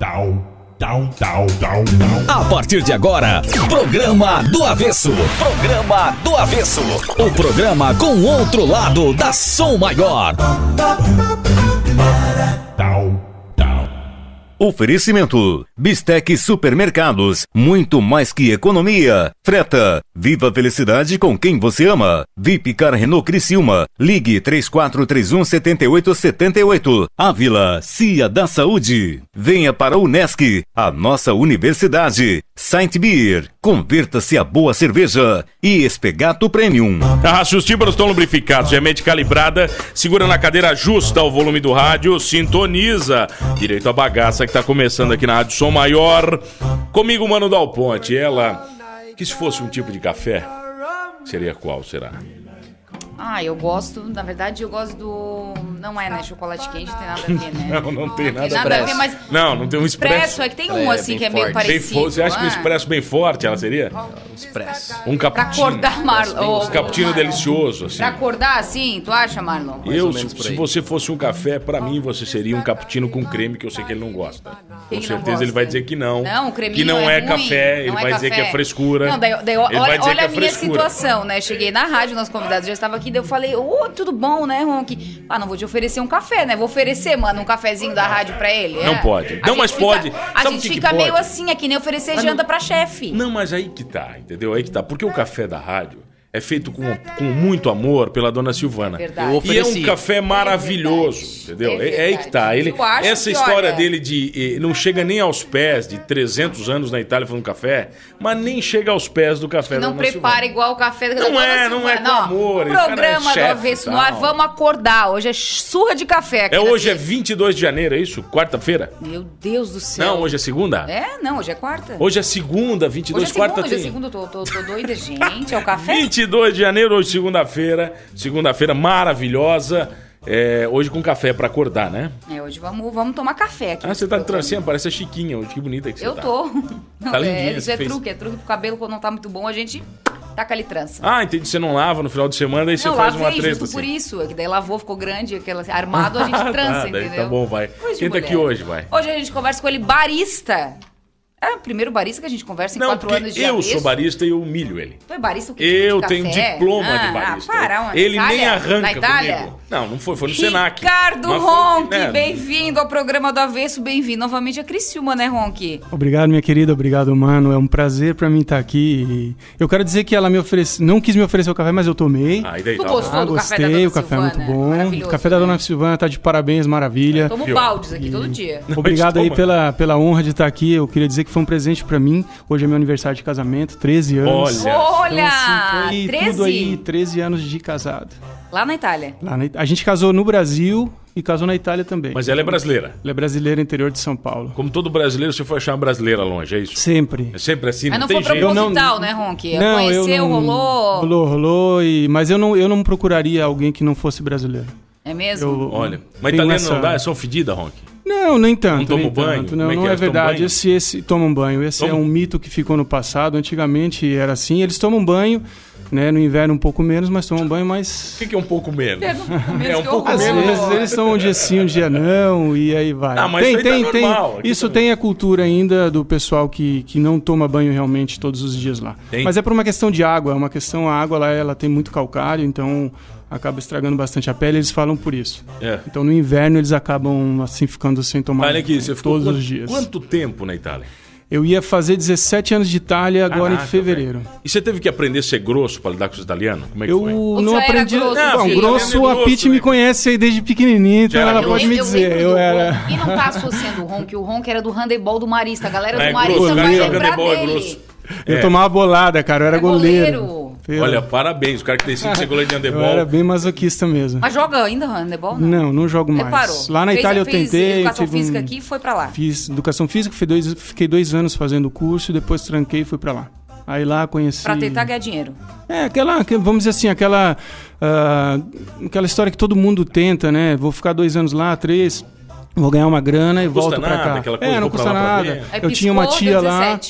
A partir de agora, Programa do Avesso. Programa do Avesso. O programa com outro lado da Som Maior. Oferecimento: Bistec Supermercados, muito mais que economia. Freta, viva a felicidade com quem você ama. Vipcar Renault Criciúma, ligue 3431-7878. Ávila, Cia da Saúde. Venha para a Unesc, a nossa universidade. Saint Beer, converta-se a boa cerveja. E Espegato Premium. Os tímpanos estão lubrificados, gemente calibrada, segura na cadeira, ajusta o volume do rádio, sintoniza direito à bagaça que tá começando aqui na Rádio Som Maior. Comigo, Mano Dal Ponte. Ela, que se fosse um tipo de café, seria qual, será? Eu gosto, na verdade, eu gosto do... Não é, né? Chocolate quente, não tem nada a ver, né? Não tem nada a ver, mas... Não tem um expresso. É que tem um, assim, que é meio parecido. Você acha que um expresso bem forte, ela seria? Expresso. Um cappuccino. Pra acordar, Marlon. Um cappuccino delicioso, assim. Pra acordar, assim, tu acha, Marlon? Se você fosse um café, pra mim, você seria um cappuccino com creme, que eu sei que ele não gosta. Com certeza ele vai dizer que não. Não, o creminho que não é ruim, café, ele vai dizer que é frescura. Não, daí olha a minha situação, né? Cheguei na rádio, nosso convidado já estava aqui, daí eu falei, tudo bom, né, Ronk? Não vou te oferecer um café, né? Vou oferecer, mano, um cafezinho da rádio pra ele. Não pode. Não, mas pode. A gente fica meio assim, é que nem oferecer janta pra chefe. Não, mas aí que tá, entendeu? Aí que tá. Porque o café da rádio é feito com muito amor pela dona Silvana. Verdade. E é um café maravilhoso, entendeu? É aí que tá. Essa história dele de... não chega nem aos pés de 300 anos na Itália fazendo café, mas nem chega aos pés do café da dona Silvana. Não prepara igual o café da dona Silvana. Não é com amor. Programa do Avesso, nós vamos acordar. Hoje é surra de café aqui. Hoje é 22 de janeiro, é isso? Quarta-feira? Meu Deus do céu. Não, hoje é segunda? Não, hoje é quarta. Hoje é segunda, 22, quarta tem. Hoje é segunda, tô doida, gente. É o café? 22 de janeiro, hoje segunda-feira maravilhosa, hoje com café pra acordar, né? Hoje vamos tomar café aqui. Você tá de trancinha, parece a Chiquinha, que bonita que você tá. Eu tô. Não, tá lindinha. Isso é truque pro cabelo, quando não tá muito bom, a gente taca ali trança. Entendi, você não lava no final de semana, daí você faz uma treta justo por assim. isso, que daí lavou, ficou grande, armado, a gente trança, entendeu? Tá bom, vai. Quem tá aqui hoje, vai? Hoje a gente conversa com ele, barista. É o primeiro barista que a gente conversa em 4 anos de eu sou barista e eu humilho ele. Tu é barista o quê? Eu tenho diploma de barista. Ele Itália? nem arranca Na Itália? comigo. Não foi no Senac. Ricardo Ronk, bem-vindo ao programa do Avesso, bem-vindo novamente a Criciúma, né, Ronk? Obrigado, minha querida, obrigado, mano. É um prazer pra mim estar aqui. Eu quero dizer que ela não quis me oferecer o café, mas eu tomei. Tu gostou do gostei, café da dona o café é muito bom. Maravilhoso, O café da dona Silvana tá de parabéns, maravilha. Eu tomo baldes aqui todo dia. Obrigado aí pela honra de estar aqui. Eu queria dizer que foi um presente pra mim. Hoje é meu aniversário de casamento, 13 anos. Olha! Então, assim, foi 13? tudo aí, 13 anos de casado. Lá na Itália? A gente casou no Brasil e casou na Itália também. Mas ela é brasileira? Ela é brasileira, interior de São Paulo. Como todo brasileiro, você foi achar uma brasileira longe, é isso? Sempre. É sempre assim, mas não tem jeito? Mas não foi proposital, né, Ronk? Rolou? Rolou, mas eu não procuraria alguém que não fosse brasileiro. É mesmo? Olha, mas italiano não dá? É só fedida, Ronk? Não, nem tanto. Não toma banho? Não é verdade. Esse tomam banho. Esse é um mito que ficou no passado. Antigamente era assim. Eles tomam banho, né? No inverno um pouco menos, mas tomam banho mais... O que é um pouco menos? É um pouco Às menos. vezes eles tomam um dia sim, um dia não, e aí vai. Mas tem normal. Isso tem a cultura ainda do pessoal que não toma banho realmente todos os dias lá. Mas é por uma questão de água. A água lá, ela tem muito calcário, então... acaba estragando bastante a pele, eles falam por isso. Então no inverno eles acabam assim ficando sem tomar Olha aqui, você ficou todos os dias. Quanto tempo na Itália? Eu ia fazer 17 anos de Itália agora em fevereiro. Velho. E você teve que aprender a ser grosso para lidar com os italianos? Como é que foi? Eu não aprendi. Grosso, a Pete me conhece aí desde pequenininho, então ela pode me dizer. Eu era. E não tá associando o Ronk era do handebol do Marista. A galera do Marista vai lembrar dele. Eu tomava bolada, cara, eu era goleiro. Olha, parabéns, o cara que decide ser goleiro de handebol. Eu era bem masoquista mesmo. Mas joga ainda handebol? Não jogo mais. Parou. Lá na Itália eu tentei. Educação física aqui e foi pra lá. Fiz educação física, fiquei 2 anos fazendo o curso, depois tranquei e fui pra lá. Aí lá conheci... Pra tentar ganhar dinheiro. Vamos dizer assim, aquela história que todo mundo tenta, né? Vou ficar 2 anos lá, 3... Vou ganhar uma grana e volto pra cá. Não custa nada. Eu tinha uma tia lá.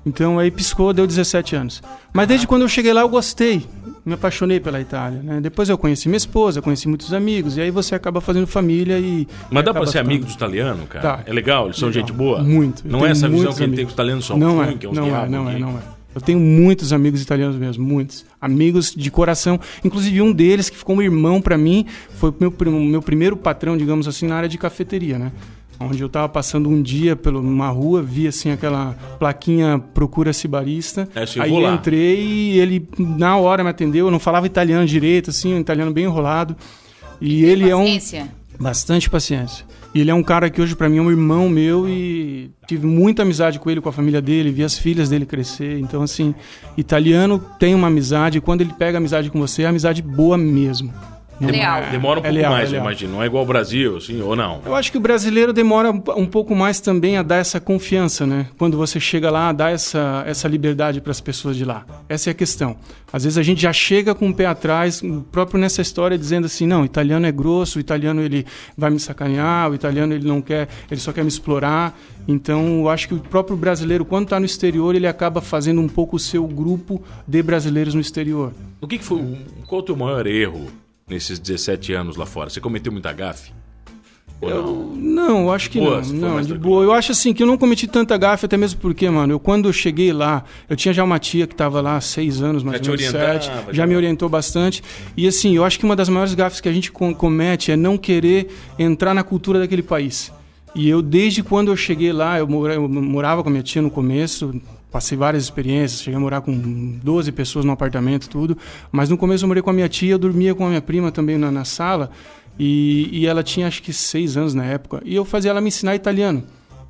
Então aí piscou, deu 17 anos. Mas desde quando eu cheguei lá eu gostei, me apaixonei pela Itália, né? Depois eu conheci minha esposa, conheci muitos amigos, e aí você acaba fazendo família e... Mas dá pra ser amigo dos italianos, cara? Tá. É legal? Eles são gente boa? Muito. Não é essa visão que a gente tem que os italianos são ruins, que é uns diabos? Não é. Eu tenho muitos amigos italianos mesmo, muitos. Amigos de coração. Inclusive um deles, que ficou um irmão pra mim, foi o meu primeiro patrão, digamos assim, na área de cafeteria, né? Onde eu tava passando um dia numa rua, vi assim aquela plaquinha Procura-se Barista. Aí eu entrei e ele na hora me atendeu, eu não falava italiano direito, assim, um italiano bem enrolado. E ele paciência. Bastante paciência. E ele é um cara que hoje pra mim é um irmão meu e tive muita amizade com ele, com a família dele, vi as filhas dele crescer. Então, assim, italiano tem uma amizade, e quando ele pega amizade com você, é amizade boa mesmo. Demora um pouco mais, eu imagino. Não é igual ao Brasil, assim, ou não? Eu acho que o brasileiro demora um pouco mais também a dar essa confiança, né? Quando você chega lá, dá essa liberdade para as pessoas de lá. Essa é a questão. Às vezes a gente já chega com o pé atrás, próprio nessa história, dizendo assim, não, o italiano é grosso, o italiano ele vai me sacanear, o italiano ele não quer, ele só quer me explorar. Então, eu acho que o próprio brasileiro, quando está no exterior, ele acaba fazendo um pouco o seu grupo de brasileiros no exterior. O que foi? Qual o teu maior erro nesses 17 anos lá fora? Você cometeu muita gafe? Não, eu acho que não, de boa. Eu acho assim que eu não cometi tanta gafe, até mesmo porque, mano, quando eu cheguei lá, eu tinha já uma tia que estava lá há 6 anos, mais ou menos 7, já me orientou bastante. E assim, eu acho que uma das maiores gafes que a gente comete é não querer entrar na cultura daquele país. E eu, desde quando eu cheguei lá, eu morava com a minha tia no começo, passei várias experiências, cheguei a morar com 12 pessoas no apartamento, tudo. Mas no começo eu morei com a minha tia, eu dormia com a minha prima também na sala. E ela tinha acho que 6 anos na época. E eu fazia ela me ensinar italiano.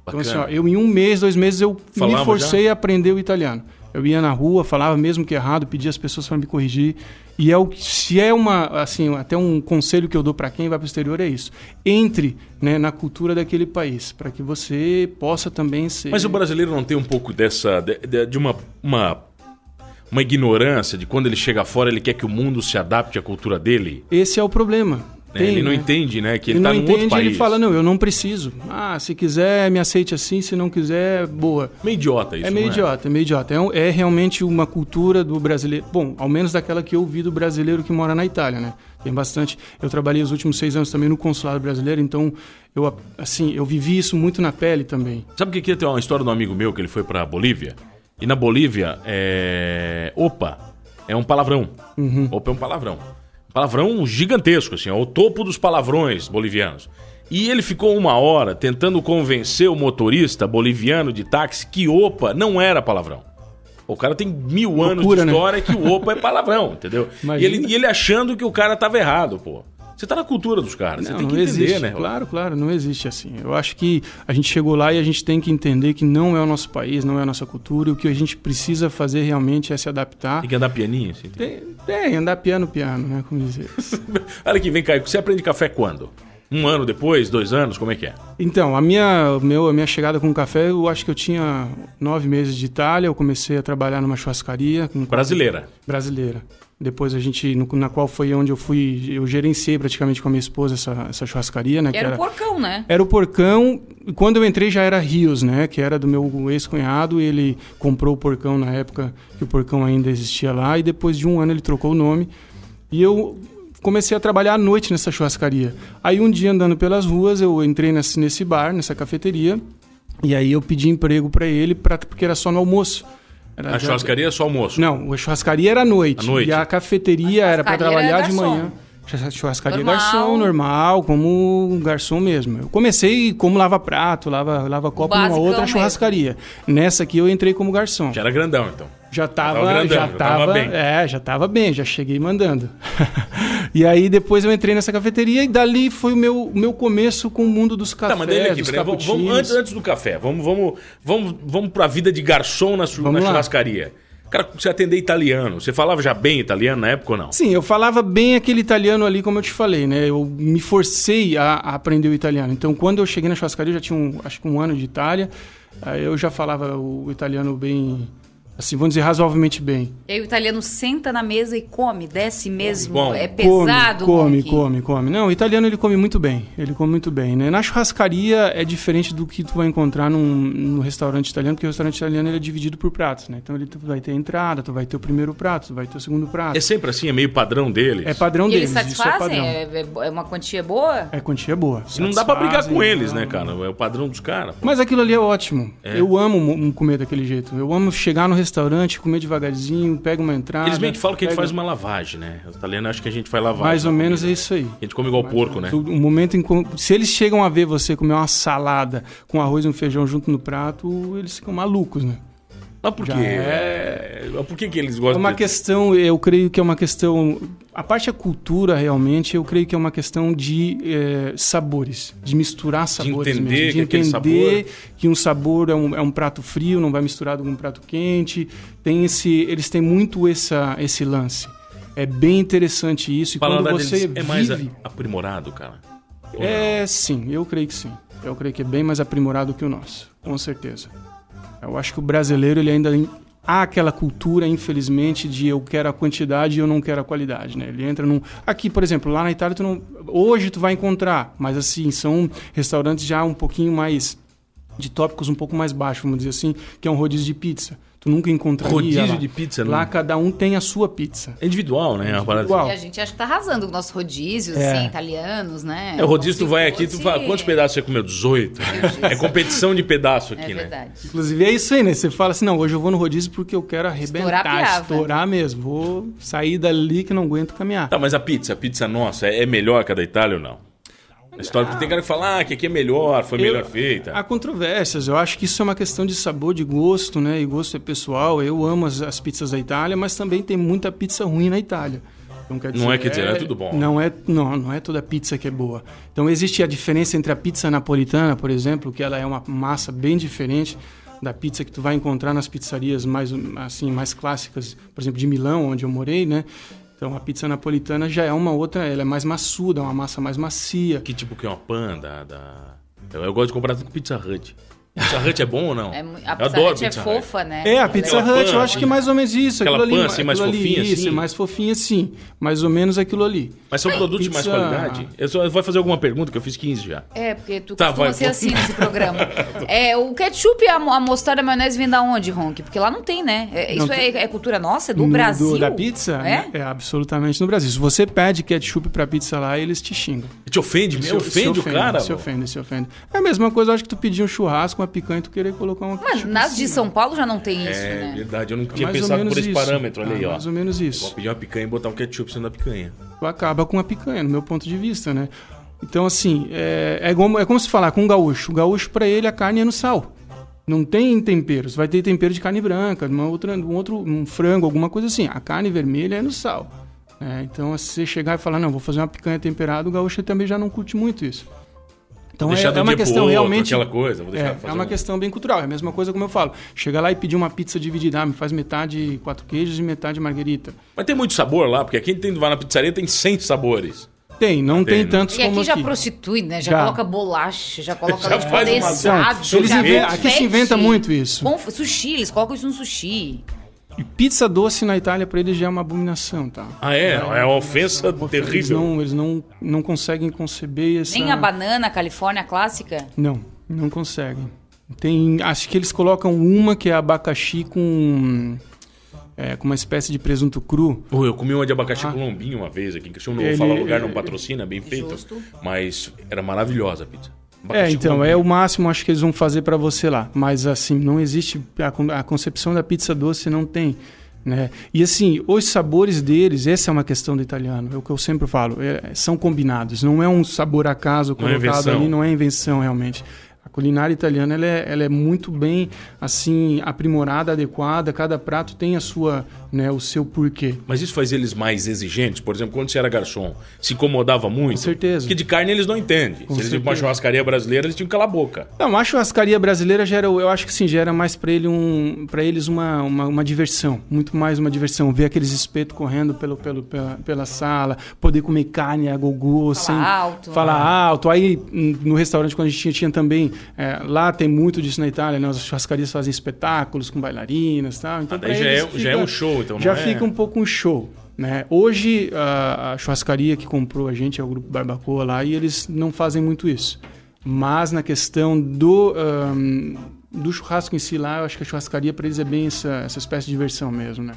Então assim, ó, eu em 1 mês, 2 meses, eu me forcei a aprender o italiano. Eu ia na rua, falava mesmo que errado, pedia as pessoas para me corrigir. E se é até um conselho que eu dou para quem vai para o exterior é isso. Entre, né, na cultura daquele país, para que você possa também ser... Mas o brasileiro não tem um pouco de uma ignorância de quando ele chega fora, ele quer que o mundo se adapte à cultura dele? Esse é o problema. Ele não entende, né? Que ele está num outro país. Ele fala, não, eu não preciso. Se quiser, me aceite assim. Se não quiser, boa. Meio idiota isso, é meio idiota. É realmente uma cultura do brasileiro. Bom, ao menos daquela que eu vi do brasileiro que mora na Itália, né? Tem bastante. Eu trabalhei os últimos 6 anos também no consulado brasileiro, então eu vivi isso muito na pele também. Sabe o que é? Tem uma história de um amigo meu que ele foi pra Bolívia. E na Bolívia, opa é um palavrão. Uhum. Opa é um palavrão. Palavrão gigantesco, assim, o topo dos palavrões bolivianos. E ele ficou 1 hora tentando convencer o motorista boliviano de táxi que opa não era palavrão. O cara tem 1000 anos de história, né? Que o opa é palavrão, entendeu? E ele achando que o cara tava errado, pô. Você tá na cultura dos caras, você tem que entender, existe, né? Claro, não existe assim. Eu acho que a gente chegou lá e a gente tem que entender que não é o nosso país, não é a nossa cultura, e o que a gente precisa fazer realmente é se adaptar. Tem que andar pianinho, assim? Andar piano, né? Como dizer isso. Olha aqui, vem cá, você aprende café quando? 1 ano depois, 2 anos, como é que é? Então, a minha chegada com o café, eu acho que eu tinha 9 meses de Itália, eu comecei a trabalhar numa churrascaria. Brasileira? Brasileira. Depois na qual foi onde eu gerenciei praticamente com a minha esposa essa churrascaria, né? Era o Porcão, né? Era o Porcão, e quando eu entrei já era Rios, né? Que era do meu ex-cunhado, ele comprou o Porcão na época que o Porcão ainda existia lá, e depois de 1 ano ele trocou o nome, e eu comecei a trabalhar à noite nessa churrascaria. Aí um dia andando pelas ruas, eu entrei nesse bar, nessa cafeteria, e aí eu pedi emprego para ele, porque era só no almoço. A churrascaria é só almoço? Não, a churrascaria era à noite. E a cafeteria era para trabalhar de manhã. Churrascaria garçom, normal, como garçom mesmo. Eu comecei como lava-prato, lava copo numa outra churrascaria. Nessa aqui eu entrei como garçom. Já era grandão, então. Já tava bem, já cheguei mandando. E aí depois eu entrei nessa cafeteria e dali foi o meu começo com o mundo dos cafés, mas daí aqui, vamos antes do café, vamos pra vida de garçom na churrascaria. Cara, você atender italiano, você falava já bem italiano na época ou não? Sim, eu falava bem aquele italiano ali, como eu te falei, né? Eu me forcei a aprender o italiano. Então, quando eu cheguei na churrascaria, eu já tinha acho que 1 ano de Itália. Aí eu já falava o italiano bem Assim, vamos dizer, razoavelmente bem. E aí o italiano senta na mesa e come, desce mesmo, Bom, é pesado. Come. Não, o italiano ele come muito bem, né? Na churrascaria é diferente do que tu vai encontrar no restaurante italiano, porque o restaurante italiano ele é dividido por pratos, né? Então tu vai ter a entrada, tu vai ter o primeiro prato, tu vai ter o segundo prato. É sempre assim, é meio padrão deles. É padrão E deles, eles satisfazem? isso é padrão. É uma quantia boa? É quantia boa. E não dá pra brigar com eles, não. né, cara? É o padrão dos caras. Mas aquilo ali é ótimo. Eu amo comer daquele jeito. Eu amo chegar no restaurante, comer devagarzinho, pega uma entrada. Eles meio que falam que a gente faz uma lavagem, né? Os italianos acham que a gente faz lavagem. Mais ou menos é isso aí. A gente come igual porco, né? O momento se eles chegam a ver você comer uma salada com arroz e um feijão junto no prato, eles ficam malucos, né? Mas por quê? Por que eles gostam É uma questão, eu creio que é uma questão... A parte da cultura, realmente, eu creio que é uma questão de sabores. De misturar sabores entender mesmo. De aquele entender que um sabor é um prato frio, não vai misturado com um prato quente. Eles têm muito esse lance. É bem interessante isso. E quando você é mais aprimorado, cara? Sim, eu creio que sim. Eu creio que é bem mais aprimorado que o nosso, com certeza. Eu acho que o brasileiro, ele ainda há aquela cultura, infelizmente, de eu quero a quantidade e eu não quero a qualidade, né? Ele entra num... Aqui, por exemplo, lá na Itália, hoje tu vai encontrar, mas assim, são restaurantes já um pouquinho mais... de tópicos um pouco mais baixos, vamos dizer assim, que é um rodízio de pizza. Tu nunca encontraria rodízio lá. De pizza, lá não. cada um tem a sua pizza. É individual, né? Individual. E a gente acha que tá arrasando com nossos rodízios, assim, italianos, né? O rodízio, tu vai aqui, tu fala, quantos pedaços você comeu? 18. É competição de pedaço aqui, né? Verdade. Inclusive é isso aí, né? Você fala assim, não, hoje eu vou no rodízio porque eu quero arrebentar, estourar mesmo. Vou sair dali que não aguento caminhar. Tá, mas a pizza nossa, é melhor que a da Itália ou não? A história que tem cara que fala que aqui é melhor, foi melhor feita. Há controvérsias, eu acho que isso é uma questão de sabor, de gosto, né? E gosto é pessoal. Eu amo as pizzas da Itália, mas também tem muita pizza ruim na Itália. Então, quer dizer, é tudo bom. Não é toda pizza que é boa. Então existe a diferença entre a pizza napolitana, por exemplo, que ela é uma massa bem diferente da pizza que tu vai encontrar nas pizzarias mais clássicas, por exemplo, de Milão, onde eu morei, né? Então a pizza napolitana já é uma outra, ela é mais maçuda, uma massa mais macia. Que tipo que é uma panda? Eu gosto de comprar tudo com Pizza Hut. Pizza Hut é bom ou não? A Pizza Hut é fofa, né? A Pizza Hut, eu acho que é mais ou menos isso. Aquela pan assim, mais fofinha assim? Isso, mais fofinha assim. Mais ou menos aquilo ali. Mas são produtos de mais qualidade? Eu vou fazer alguma pergunta, que eu fiz 15 já. Porque tu costuma ser assim nesse programa. O ketchup e a mostarda e a maionese vem da onde, Ronk? Porque lá não tem, né? Isso é cultura nossa? É do Brasil? Da pizza? É absolutamente no Brasil. Se você pede ketchup pra pizza lá, eles te xingam. Te ofende? Ofende o cara? Se ofende. É a mesma coisa, eu acho que tu pedir um churrasco, uma picanha e tu querer colocar uma ketchup. Mas nas de São Paulo já não tem isso, né? É verdade, eu não tinha pensado por esse parâmetro. Olha aí, ó. Mais ou menos isso. Vou pedir uma picanha e botar um ketchup sendo a picanha. Tu acaba com a picanha, no meu ponto de vista, né? Então, assim, é como se falar com um gaúcho. O gaúcho, pra ele, a carne é no sal. Não tem temperos. Vai ter tempero de carne branca, um frango, alguma coisa assim. A carne vermelha é no sal. Então, se você chegar e falar, não, vou fazer uma picanha temperada, o gaúcho também já não curte muito isso. Então é uma questão realmente... Aquela coisa, vou deixar é uma questão bem cultural. É a mesma coisa como eu falo. Chega lá e pedir uma pizza dividida. Me faz metade 4 queijos e metade marguerita. Mas tem muito sabor lá? Porque aqui vai na pizzaria tem 100 sabores. Não tem tantos como aqui. E aqui já prostitui, né? Já coloca bolacha, já coloca leite condensado. Aqui se inventa muito isso. Sushi, eles colocam isso no sushi. E pizza doce na Itália, pra eles já é uma abominação, tá? É uma ofensa terrível. Eles não conseguem conceber essa... Nem a banana Califórnia clássica? Não conseguem. Acho que eles colocam uma que é abacaxi com uma espécie de presunto cru. Eu comi uma de abacaxi com lombinho uma vez aqui em Criciúma. Não vou falar o lugar, não patrocina, bem feito. Justo. Mas era maravilhosa a pizza. Então, é o máximo, acho que eles vão fazer para você lá. Mas, assim, não existe... A concepção da pizza doce não tem, né? E, assim, os sabores deles, essa é uma questão do italiano, é o que eu sempre falo, são combinados. Não é um sabor acaso colocado ali, não é invenção, realmente. A culinária italiana, ela é muito bem, assim, aprimorada, adequada. Cada prato tem a sua, né, o seu porquê. Mas isso faz eles mais exigentes? Por exemplo, quando você era garçom, se incomodava muito? Com certeza. Porque de carne eles não entendem. Se eles iam pra uma churrascaria brasileira, eles tinham que calar a boca. Não, a churrascaria brasileira eu acho que sim, já era mais pra eles uma diversão. Muito mais uma diversão. Ver aqueles espetos correndo pela sala, poder comer carne a gogô, Falar alto. Aí, no restaurante, quando a gente tinha também lá tem muito disso na Itália, né? As churrascarias fazem espetáculos com bailarinas e tal. Então, daí já é um show, então já fica um pouco um show. Né? Hoje, a churrascaria que comprou a gente é o Grupo Barbacoa lá e eles não fazem muito isso. Mas na questão do churrasco em si lá, eu acho que a churrascaria para eles é bem essa espécie de diversão mesmo, né?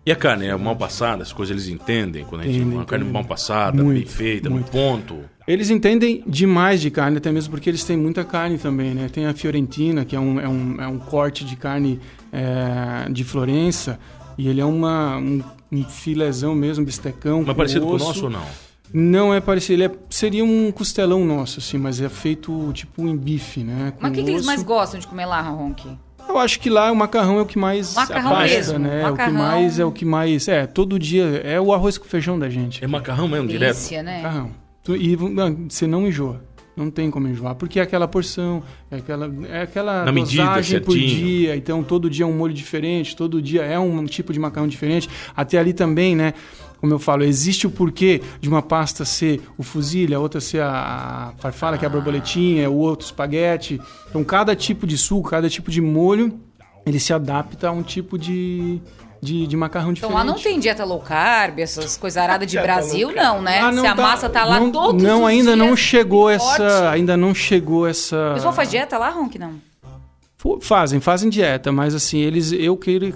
E a carne é mal passada? As coisas eles entendem quando a gente uma carne mal passada, muito, bem feita, muito. no ponto? Eles entendem demais de carne, até mesmo porque eles têm muita carne também, né? Tem a Fiorentina, que é um corte de carne de Florença, e ele é um filézão mesmo, bistecão. Mas parecido com o nosso ou não? Não é parecido, seria um costelão nosso, assim, mas é feito tipo em bife, né? Mas o que eles mais gostam de comer lá, Ronk? Eu acho que lá o macarrão é o que mais passa, né? Macarrão. O que mais... todo dia é o arroz com feijão da gente. É macarrão mesmo, Delícia, direto? né? Macarrão. E você não enjoa. Não tem como enjoar, porque é aquela porção, é aquela na dosagem medida, por dia, então todo dia é um molho diferente, todo dia é um tipo de macarrão diferente. Até ali também, né, como eu falo, existe o porquê de uma pasta ser o fusilli, a outra ser a farfalla, que é a borboletinha, o outro espaguete. Então cada tipo de suco, cada tipo de molho, ele se adapta a um tipo de macarrão diferente. Então lá não tem dieta low carb, essas coisas aradas de Brasil, não, né? Se a massa tá lá todos os dias. Ainda não chegou essa... O pessoal faz dieta lá, Ronk, não? Fazem dieta, mas assim, eu creio,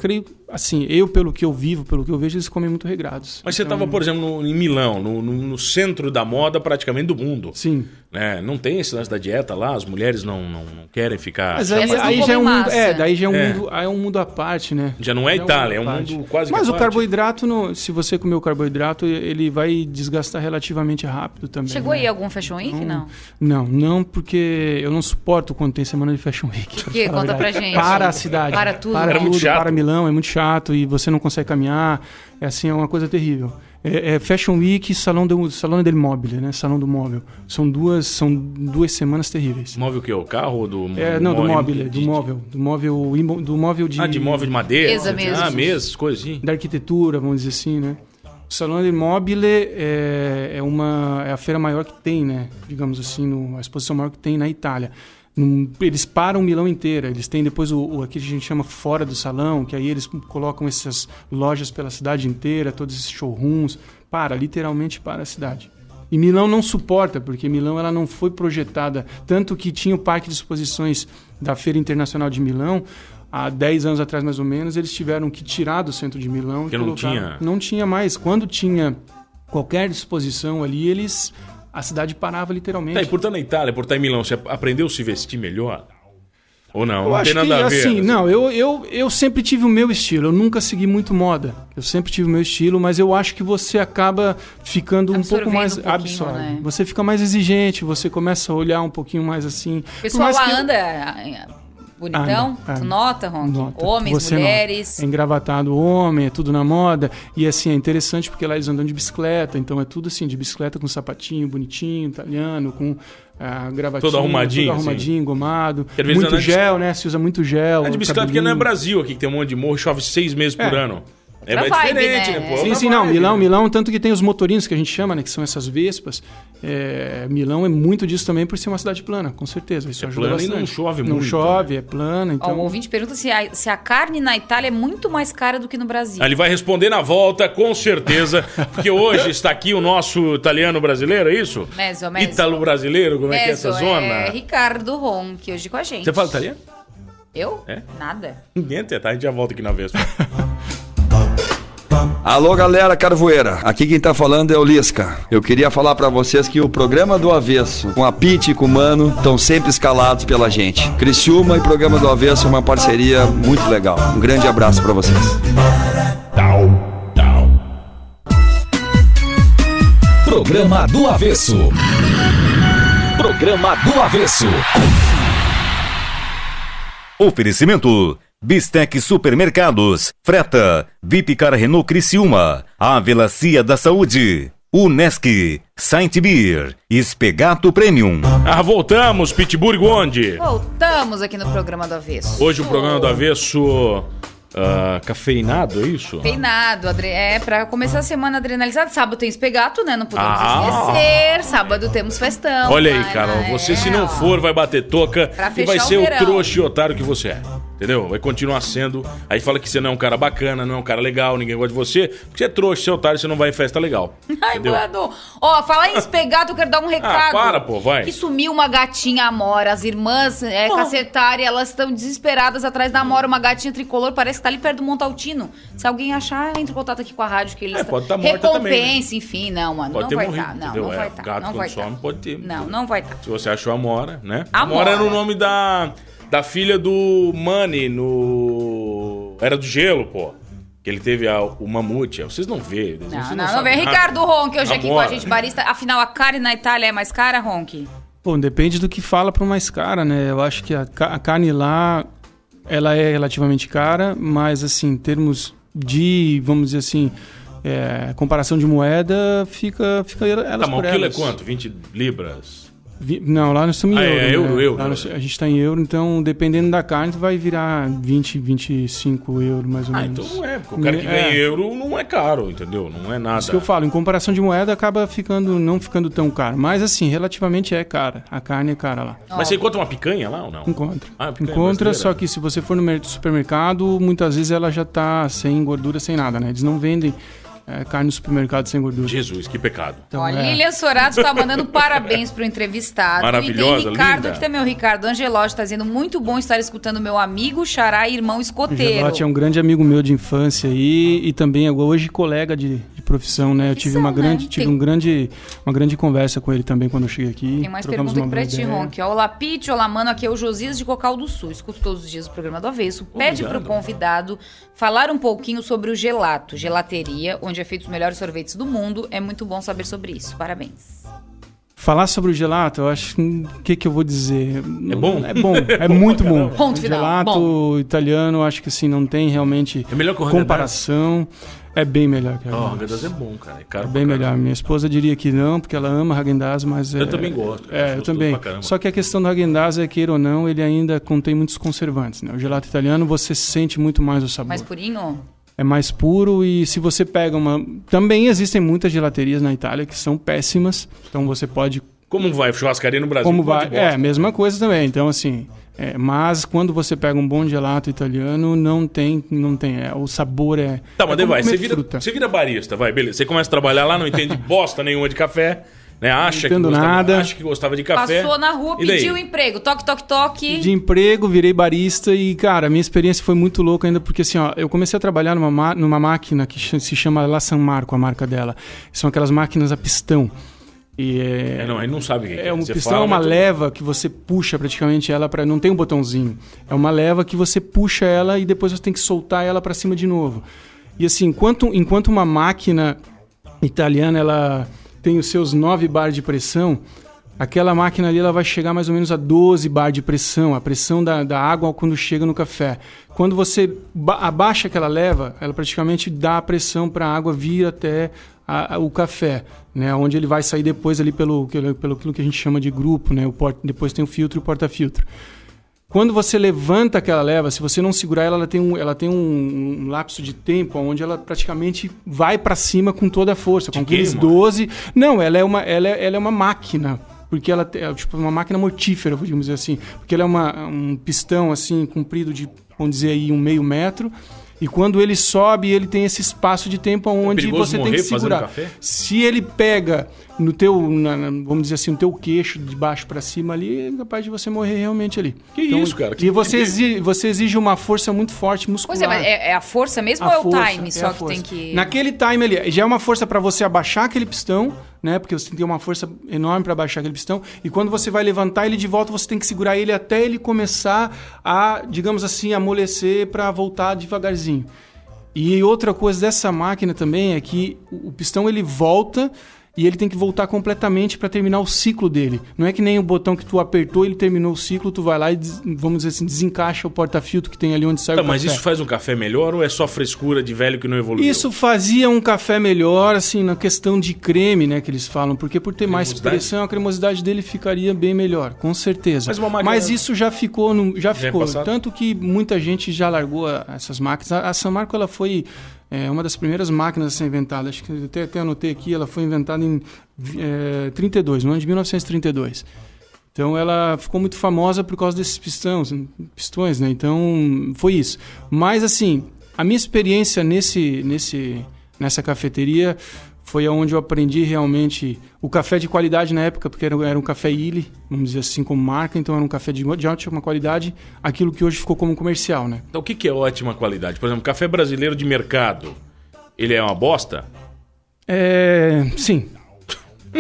assim, pelo que eu vivo, pelo que eu vejo, eles comem muito regrados. Mas você estava, por exemplo, em Milão, no centro da moda praticamente do mundo. Sim. Né? Não tem esse lance da dieta lá, as mulheres não querem ficar... Mas aí já é um mundo, daí já é um mundo à parte, né? Já não é Itália, é um mundo quase que Mas à o carboidrato, se você comer o carboidrato, ele vai desgastar relativamente rápido também. Chegou aí algum Fashion Week, não? Não, porque eu não suporto quando tem semana de Fashion Week. Por quê? Conta pra gente. Para a cidade. Para tudo. Para Milão, é muito chato e você não consegue caminhar. É uma coisa terrível. Fashion Week e Salão del Mobile, né? Salão do Móvel. São duas semanas terríveis. Móvel o quê? O carro ou do... do móvel. Do móvel de... de móvel de madeira? Mesa mesmo. Mesas, coisas assim. Da arquitetura, vamos dizer assim, né? O Salão del Mobile é a feira maior que tem, né? Digamos assim, a exposição maior que tem na Itália. Eles param Milão inteira. Eles têm depois aqui a gente chama fora do salão, que aí eles colocam essas lojas pela cidade inteira, todos esses showrooms. Literalmente para a cidade. E Milão não suporta, porque Milão ela não foi projetada. Tanto que tinha o parque de exposições da Feira Internacional de Milão, há 10 anos atrás mais ou menos, eles tiveram que tirar do centro de Milão. Porque não tinha mais. Quando tinha qualquer exposição ali, a cidade parava literalmente. E por estar na Itália, por estar em Milão, você aprendeu a se vestir melhor? Ou não? Não tem nada a ver. Assim, não, eu sempre tive o meu estilo. Eu nunca segui muito moda. Eu sempre tive o meu estilo, mas eu acho que você acaba ficando um pouco mais... absorve. Né? Você fica mais exigente, você começa a olhar um pouquinho mais assim... O pessoal lá anda... bonitão? Tu nota, Ronk? Nota. Homens, mulheres... É engravatado homem, é tudo na moda. E assim, é interessante porque lá eles andam de bicicleta. Então é tudo assim, de bicicleta com sapatinho bonitinho, italiano, com gravatinho. Todo arrumadinho, engomado. Muito gel, né? Se usa muito gel. É de bicicleta porque não é Brasil aqui, que tem um monte de morro, chove 6 meses por ano. É diferente, né? Pô, sim, não. Milão, tanto que tem os motorinos que a gente chama, né? Que são essas vespas. Milão é muito disso também por ser uma cidade plana, com certeza. Isso ajuda bastante. E não chove muito. Não chove, é plana. Então... o ouvinte pergunta se a carne na Itália é muito mais cara do que no Brasil. Ele vai responder na volta, com certeza. Porque hoje está aqui o nosso italiano brasileiro, é isso? Meso. Ítalo brasileiro, como é que é essa zona? É Ricardo Ronk, hoje com a gente. Você fala italiano? Eu? Nada. Niente, tá? A gente já volta aqui na Vespa. Alô galera carvoeira, aqui quem tá falando é o Lisca. Eu queria falar pra vocês que o programa do Avesso, com a Pete e com o Mano, estão sempre escalados pela gente. Criciúma e programa do Avesso é uma parceria muito legal. Um grande abraço pra vocês. Programa do Avesso. Programa do Avesso. Oferecimento Bistec Supermercados, Freta, Vipcar Renault Criciúma, Ávila Cia da Saúde, Unesc, Saint Beer, Espegato Premium. Voltamos, Pittsburgh onde? Voltamos aqui no Programa do Avesso. Hoje o Programa do Avesso cafeinado, é isso? Cafeinado, pra começar a semana adrenalizada. Sábado tem espegato, né? Não podemos esquecer. Sábado temos festão. Olha aí, Carol, você se não for, vai bater toca e vai ser o trouxa e otário que você é. Entendeu? Vai continuar sendo. Aí fala que você não é um cara bacana, não é um cara legal, ninguém gosta de você. Porque você é trouxa, você é otário, você não vai em festa legal. Ai, mano. Ó, falar em espegato, eu quero dar um recado. Para, pô, vai. Que sumiu uma gatinha Amora. As irmãs cacetaram e elas estão desesperadas atrás da Amora. Uma gatinha tricolor, parece que tá ali perto do Montaltino. Se alguém achar, entre em contato aqui com a rádio que eles pode estar morta também, né? enfim, não, mano. Pode não ter vai morrido, estar. Não, entendeu? não vai estar. Gato Não quando vai some pode ter. Não vai estar. Se você achou a Amora, né? Amora era o nome da filha do Manny no Era do Gelo, pô. Que ele teve o mamute. Vocês não vê. Não vê. Ricardo Ronchi hoje aqui com a gente, barista. Afinal, a carne na Itália é mais cara, Ronchi? Bom, depende do que fala para mais cara, né? Eu acho que a carne lá, ela é relativamente cara, mas assim, em termos de, vamos dizer assim, comparação de moeda, fica elas mas por o quilo elas. é quanto? 20 libras? Não, lá nós estamos em euro. Euro. Lá a gente está em euro, então dependendo da carne vai virar 20, 25 euros mais ou menos. Então não é, porque o cara que ganha euro não é caro, entendeu? Não é nada. Isso que eu falo, em comparação de moeda acaba não ficando tão caro. Mas assim, relativamente é cara. A carne é cara lá. Mas você encontra uma picanha lá ou não? Encontra. Picanha encontra, brasileira. só que se você for no supermercado, muitas vezes ela já tá sem gordura, sem nada, né? Eles não vendem carne no supermercado sem gordura. Jesus, que pecado. Então, Lilian Sorato tá mandando parabéns pro entrevistado. Maravilhosa, e tem Ricardo, linda. que também o Ricardo Angelotti tá dizendo muito bom estar escutando meu amigo, xará e irmão O escoteiro. Angelotti é um grande amigo meu de infância e também hoje colega de profissão, né? Eu tive uma grande conversa com ele também quando eu cheguei aqui. Tem mais pergunta aqui pra ti, Ronchi. Olá, Pete. Olá, mano. Aqui é o Josias de Cocal do Sul. Escuto todos os dias o programa do Avesso. Pede pro convidado falar um pouquinho sobre o gelato, gelateria, onde é feito os melhores sorvetes do mundo. É muito bom saber sobre isso. Parabéns. Falar sobre o gelato, eu acho que eu vou dizer? É bom? É bom, é muito bom. Ponto final. Gelato bom. Italiano, acho que assim, não tem realmente melhor que o comparação. É bem melhor que o Häagen-Dazs. Häagen-Dazs é bom, cara. É caro. É bem melhor. Minha esposa diria que não, porque ela ama Häagen-Dazs, mas... Eu também gosto. Eu também. Só que a questão do Häagen-Dazs é, queira ou não, ele ainda contém muitos conservantes, né? O gelato italiano, você sente muito mais o sabor. Mais purinho? É mais puro e se você pega uma... Também existem muitas gelaterias na Itália que são péssimas, então você pode... Como vai churrascaria no Brasil? Como vai? Mesma coisa também. Então, assim... mas quando você pega um bom gelato italiano, não tem o sabor é... Tá, mas como você vira barista, vai, beleza. Você começa a trabalhar lá, não entende bosta nenhuma de café, né? Acha que gostava de café. Passou na rua, pediu emprego, toque, toque, toque. Pedi emprego, virei barista e, cara, a minha experiência foi muito louca ainda, porque assim, ó, eu comecei a trabalhar numa máquina que se chama La San Marco, a marca dela. São aquelas máquinas a pistão. Ele não sabe o que é. Um pistão é uma leva que você puxa praticamente ela para não tem um botãozinho. É uma leva que você puxa ela e depois você tem que soltar ela para cima de novo. E assim, enquanto uma máquina italiana ela tem os seus 9 bar de pressão, aquela máquina ali ela vai chegar mais ou menos a 12 bar de pressão, a pressão da água quando chega no café. Quando você abaixa aquela leva, ela praticamente dá a pressão para a água vir até o café, né? Onde ele vai sair depois ali pelo aquilo que a gente chama de grupo, né? Depois tem o filtro e o porta-filtro. Quando você levanta aquela leva, se você não segurar ela tem um lapso de tempo onde ela praticamente vai para cima com toda a força, com aqueles 12. Não, ela é uma máquina. Porque ela é tipo uma máquina mortífera, podemos dizer assim. Porque ela é um pistão assim, comprido de, vamos dizer aí, 1,5 metro. E quando ele sobe, ele tem esse espaço de tempo onde você tem que segurar. Se ele pega no teu, vamos dizer assim, no teu queixo, de baixo para cima ali, é capaz de você morrer realmente ali. Que então, isso, cara? E você exige uma força muito forte muscular. Pois é, mas é a força mesmo ou é o time só que tem que... Naquele time ali, já é uma força para você abaixar aquele pistão, né? Porque você tem que ter uma força enorme para abaixar aquele pistão. E quando você vai levantar ele de volta, você tem que segurar ele até ele começar a, digamos assim, amolecer para voltar devagarzinho. E outra coisa dessa máquina também é que o pistão ele volta e ele tem que voltar completamente para terminar o ciclo dele. Não é que nem o botão que tu apertou, ele terminou o ciclo, tu vai lá e, vamos dizer assim, desencaixa o porta-filtro que tem ali onde sai o café. Mas isso faz um café melhor ou é só frescura de velho que não evoluiu? Isso fazia um café melhor, assim, na questão de creme, né, que eles falam, porque por ter mais pressão, a cremosidade dele ficaria bem melhor, com certeza. Mas isso já ficou, tanto que muita gente já largou essas máquinas. A Samarco, ela foi uma das primeiras máquinas a ser inventada, acho que até anotei aqui, ela foi inventada em 32, no ano de 1932. Então ela ficou muito famosa por causa desses pistões, né? Então foi isso. Mas assim, a minha experiência nessa cafeteria foi onde eu aprendi realmente o café de qualidade na época, porque era um café Illy, vamos dizer assim, como marca, então era um café de ótima qualidade, aquilo que hoje ficou como comercial, né? Então o que é ótima qualidade? Por exemplo, café brasileiro de mercado, ele é uma bosta? Sim.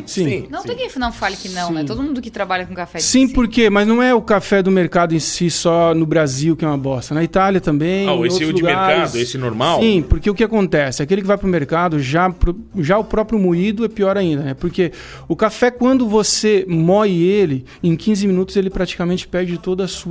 Sim. Não tem quem não fale que não, né? Todo mundo que trabalha com café Sim, porque, mas não é o café do mercado em si só no Brasil que é uma bosta. Na Itália também, em esse outros de lugares. mercado, esse normal? Sim, porque o que acontece? Aquele que vai pro mercado, já o próprio moído é pior ainda, né? Porque o café, quando você moe ele, em 15 minutos ele praticamente perde todas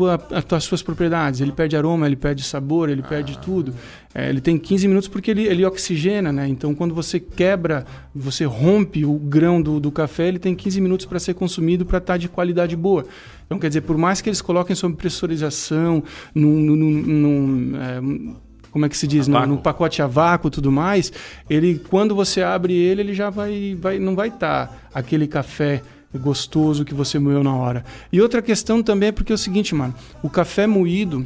as suas propriedades. Ele perde aroma, ele perde sabor, ele perde tudo. Ele tem 15 minutos porque ele oxigena, né? Então, quando você quebra, você rompe o grão do café, ele tem 15 minutos para ser consumido para estar de qualidade boa. Então, quer dizer, por mais que eles coloquem sob pressurização, como é que se diz? No pacote a vácuo e tudo mais, quando você abre ele já não vai estar aquele café gostoso que você moeu na hora. E outra questão também é porque é o seguinte, mano, o café moído,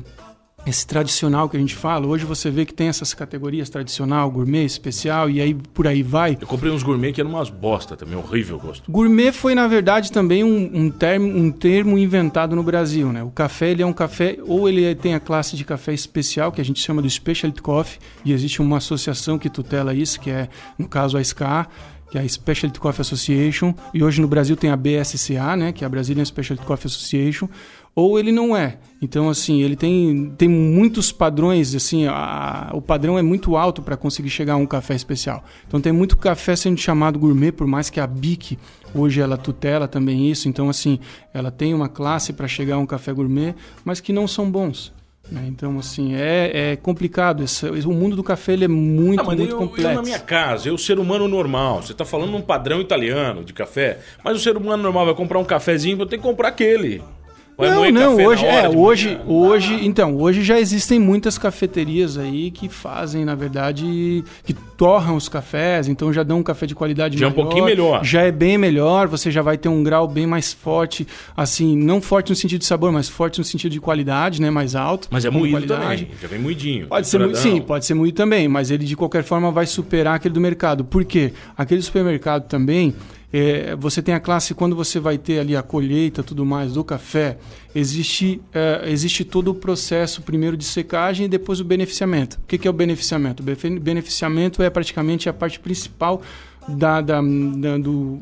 esse tradicional que a gente fala, hoje você vê que tem essas categorias tradicional, gourmet, especial, e aí por aí vai. Eu comprei uns gourmet que eram umas bosta também, horrível gosto. Gourmet foi, na verdade, também um termo inventado no Brasil, né? O café, ele é um café, ou ele tem a classe de café especial, que a gente chama do Specialty Coffee, e existe uma associação que tutela isso, que é, no caso, a SCA, que é a Specialty Coffee Association, e hoje no Brasil tem a BSCA, né? Que é a Brazilian Specialty Coffee Association, ou ele não é. Então, assim, ele tem muitos padrões, assim, o padrão é muito alto para conseguir chegar a um café especial. Então, tem muito café sendo chamado gourmet, por mais que a BIC, hoje, ela tutela também isso. Então, assim, ela tem uma classe para chegar a um café gourmet, mas que não são bons. Né? Então, assim, é complicado. O mundo do café ele é muito complexo. Eu, na minha casa, o ser humano normal, você está falando num padrão italiano de café, mas o ser humano normal vai comprar um cafezinho, eu tenho que comprar aquele. Hoje já existem muitas cafeterias aí que fazem, na verdade, que torram os cafés, então já dão um café de qualidade melhor. Já é um pouquinho melhor. Já é bem melhor, você já vai ter um grau bem mais forte, assim, não forte no sentido de sabor, mas forte no sentido de qualidade, né, mais alto. Mas é moído também, já vem moidinho. Pode ser moído também, mas ele de qualquer forma vai superar aquele do mercado. Por quê? Aquele supermercado também, você tem a classe, quando você vai ter ali a colheita tudo mais do café, existe todo o processo primeiro de secagem e depois o beneficiamento. O que é o beneficiamento? O beneficiamento é praticamente a parte principal do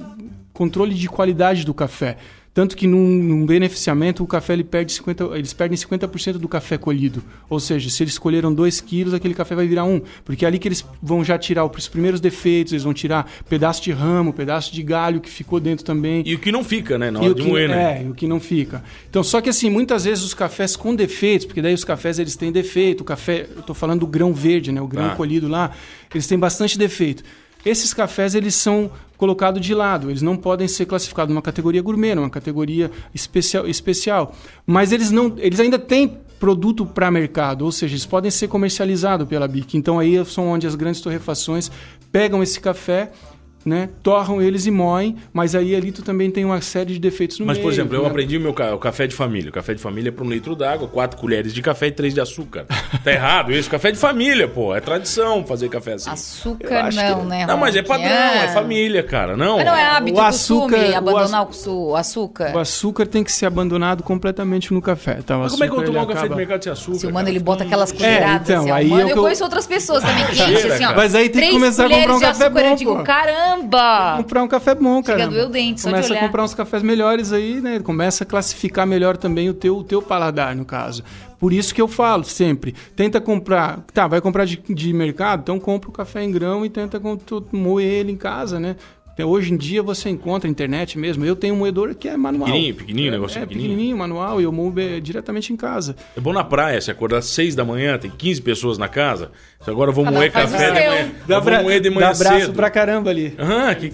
controle de qualidade do café. Tanto que num beneficiamento o café eles perdem 50% do café colhido. Ou seja, se eles colheram 2 quilos, aquele café vai virar 1. Porque é ali que eles vão já tirar os primeiros defeitos, eles vão tirar pedaço de ramo, pedaço de galho que ficou dentro também. E o que não fica, né? Na hora de moer, né? E o que não fica. Então, só que assim, muitas vezes os cafés com defeitos, porque daí os cafés eles têm defeito. O café, eu tô falando do grão verde, né? O grão colhido lá, eles têm bastante defeito. Esses cafés, eles são colocados de lado. Eles não podem ser classificados numa categoria gourmet, numa categoria especial. Mas eles ainda têm produto para mercado, ou seja, eles podem ser comercializados pela BIC. Então aí são onde as grandes torrefações pegam esse café, né, torram eles e moem, mas aí ali tu também tem uma série de defeitos no meio. Mas, por exemplo, né? eu aprendi o café de família. O café de família é para 1 litro d'água, 4 colheres de café e 3 de açúcar. Tá errado isso? Café de família, pô. É tradição fazer café assim. Açúcar não, né? Não, mas é padrão, é família, cara. Não, mas não é hábito, costume abandonar o açúcar? O açúcar tem que ser abandonado completamente no café. Tá? Mas como é que eu vou tomar um café de mercado sem açúcar? Se o mano, ele bota aquelas colheradas então, assim, eu conheço outras pessoas também que enchem assim, ó. Mas aí tem que começar a comprar um café bom, eu digo, caramba! Comprar um café bom, cara. Chega a doer o dente, só começa de olhar. a comprar uns cafés melhores aí, né? Começa a classificar melhor também o teu paladar, no caso. Por isso que eu falo sempre, tenta comprar, vai comprar de mercado, então compra o café em grão e tenta moer ele em casa, né? Hoje em dia você encontra internet mesmo. Eu tenho um moedor que é manual. Pequenininho, negócio pequenininho. Pequenininho, manual, e eu movo diretamente em casa. É bom na praia, você acordar às 6 da manhã, tem 15 pessoas na casa. Agora eu vou moer café de manhã. Dá braço cedo. Pra caramba ali.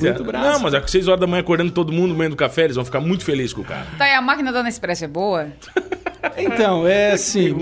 Muito braço. Não, mas é que 6 horas da manhã acordando todo mundo moendo café, eles vão ficar muito felizes com o cara. Tá, e a máquina da Nespresso é boa? Então, é assim...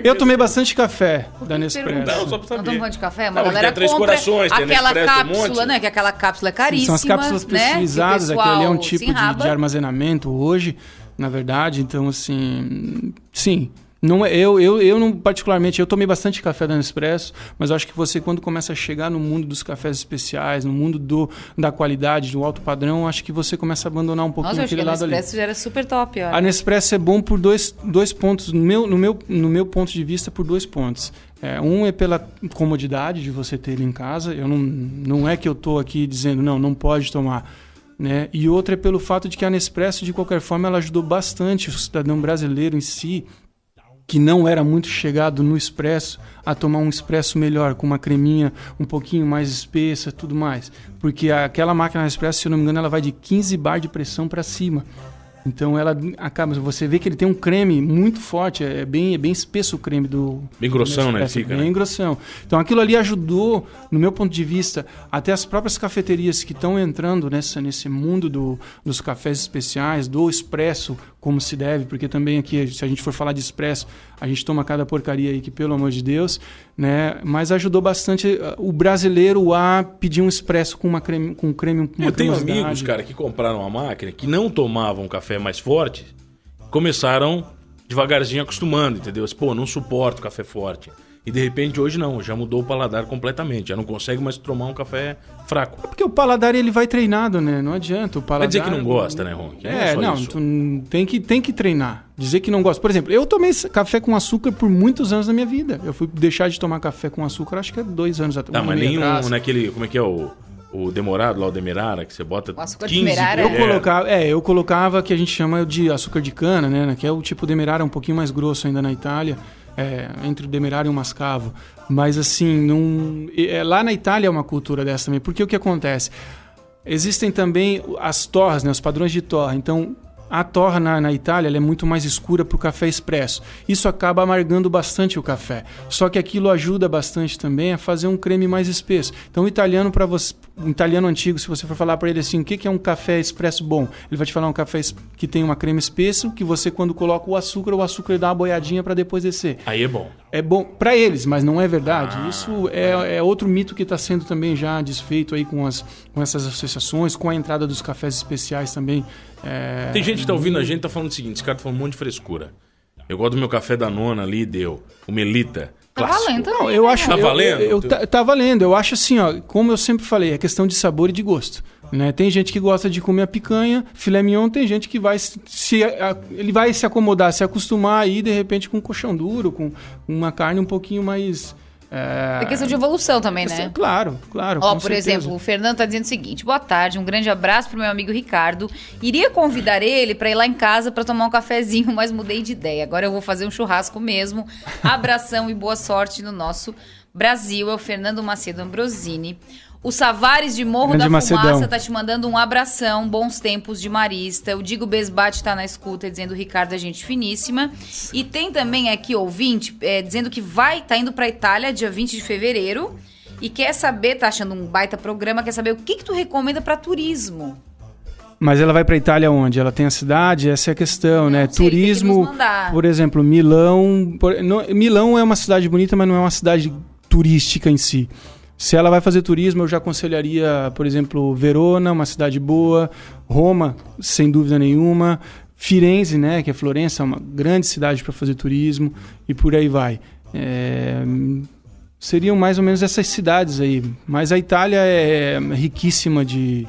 Eu tomei bastante café da Nespresso. Não, só pra saber. Não tomando de café? Uma Não, galera tem Três compra Corações, tem aquela Nespresso, tem um cápsula, monte. né? Que aquela cápsula é caríssima. São as cápsulas pressurizadas, né? aquele ali é um tipo de armazenamento hoje, na verdade. Então, assim, sim... Não, eu não, particularmente, eu tomei bastante café da Nespresso, mas eu acho que você, quando começa a chegar no mundo dos cafés especiais, no mundo da qualidade, do alto padrão, acho que você começa a abandonar um pouquinho aquele lado ali. A Nespresso já era super top, ó. A Nespresso é bom por dois pontos, no meu ponto de vista, por 2 pontos. Um é pela comodidade de você ter ele em casa. Não é que eu estou aqui dizendo, não pode tomar. Né? E outro é pelo fato de que a Nespresso, de qualquer forma, ela ajudou bastante o cidadão brasileiro em si, que não era muito chegado no expresso, a tomar um expresso melhor, com uma creminha um pouquinho mais espessa, tudo mais. Porque aquela máquina Nespresso, se eu não me engano, ela vai de 15 bar de pressão para cima. Então ela acaba, você vê que ele tem um creme muito forte, é bem espesso o creme do... Bem grossão, do né? Fica, bem né? grossão. Então aquilo ali ajudou, no meu ponto de vista, até as próprias cafeterias que estão entrando nesse mundo dos cafés especiais, do expresso, como se deve, porque também aqui, se a gente for falar de expresso, a gente toma cada porcaria aí que, pelo amor de Deus, né? Mas ajudou bastante o brasileiro a pedir um expresso com um creme, Eu tenho amigos, cara, que compraram uma máquina, que não tomavam café mais forte, começaram devagarzinho acostumando, entendeu? Pô, não suporto café forte. E de repente hoje não, já mudou o paladar completamente, já não consegue mais tomar um café fraco. Porque o paladar ele vai treinado, né? Não adianta o paladar... Vai dizer que não gosta, né, Ron? Tu tem que treinar. Dizer que não gosta. Por exemplo, eu tomei café com açúcar por muitos anos da minha vida. Eu fui deixar de tomar café com açúcar, acho que é 2 anos atrás. Tá, mas nenhum naquele, como é que é o demorado lá, o demerara, que você bota o açúcar 15... demerara. Eu colocava que a gente chama de açúcar de cana, né? Que é o tipo demerara um pouquinho mais grosso ainda na Itália. Entre o demerara e o mascavo. Mas assim, lá na Itália é uma cultura dessa também. Porque o que acontece? Existem também as torras, né? Os padrões de torra. Então, a torra na Itália ela é muito mais escura para o café expresso. Isso acaba amargando bastante o café. Só que aquilo ajuda bastante também a fazer um creme mais espesso. Então, o italiano antigo, se você for falar para ele assim, o que é um café expresso bom? Ele vai te falar um café que tem uma creme espessa, que você, quando coloca o açúcar dá uma boiadinha para depois descer. Aí é bom. É bom para eles, mas não é verdade. Isso é outro mito que está sendo também já desfeito aí com essas associações, com a entrada dos cafés especiais também. Tem gente que tá ouvindo a gente tá falando o seguinte, esse cara tá falando um monte de frescura. Eu gosto do meu café da nona ali, o Melita. Tá valendo também. Não, eu acho, tá valendo? Tá valendo. Eu acho assim, ó, como eu sempre falei, é questão de sabor e de gosto. Né? Tem gente que gosta de comer a picanha, filé mignon, tem gente que ele vai se acomodar, se acostumar aí, de repente, com um colchão duro, com uma carne um pouquinho mais... É questão de evolução também, né? Claro. Ó, por exemplo, o Fernando tá dizendo o seguinte: boa tarde, um grande abraço pro meu amigo Ricardo. Iria convidar ele pra ir lá em casa pra tomar um cafezinho, mas mudei de ideia. Agora eu vou fazer um churrasco mesmo. Abração e boa sorte no nosso Brasil. É o Fernando Macedo Ambrosini. O Savares de Morro da Fumaça tá te mandando um abração, bons tempos de marista. O Digo Besbate tá na escuta, dizendo: Ricardo é gente finíssima. E tem também aqui ouvinte dizendo que tá indo pra Itália dia 20 de fevereiro e quer saber, tá achando um baita programa, quer saber o que tu recomenda pra turismo. Mas ela vai pra Itália onde? Ela tem a cidade? Essa é a questão, né? Sei, turismo, por exemplo, Milão. Milão é uma cidade bonita, mas não é uma cidade turística em si. Se ela vai fazer turismo, eu já aconselharia, por exemplo, Verona, uma cidade boa, Roma, sem dúvida nenhuma, Firenze, né, que é Florença, uma grande cidade para fazer turismo, e por aí vai. Seriam mais ou menos essas cidades aí. Mas a Itália é riquíssima de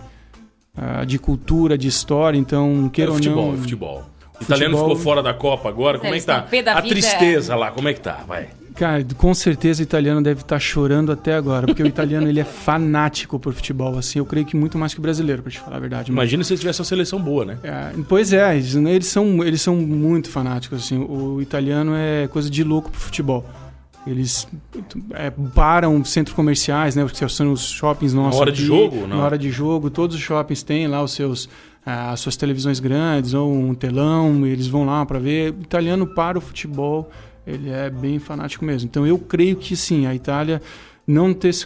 cultura, de história, então, queira ou não... Futebol. O italiano ficou fora da Copa agora, como é que tá? A tristeza lá, como é que tá? Vai. Cara, com certeza o italiano deve estar chorando até agora, porque o italiano ele é fanático por futebol, assim, eu creio que muito mais que o brasileiro, pra te falar a verdade. Imagina se eles tivessem uma seleção boa, né? Pois é, eles são muito fanáticos, assim, o italiano é coisa de louco pro futebol. Eles param centros comerciais, né? Porque são os shoppings nossos. Na hora de jogo? Não. Na hora de jogo, todos os shoppings têm lá as suas televisões grandes ou um telão, eles vão lá para ver. O italiano para o futebol, ele é bem fanático mesmo. Então eu creio que sim, a Itália não ter se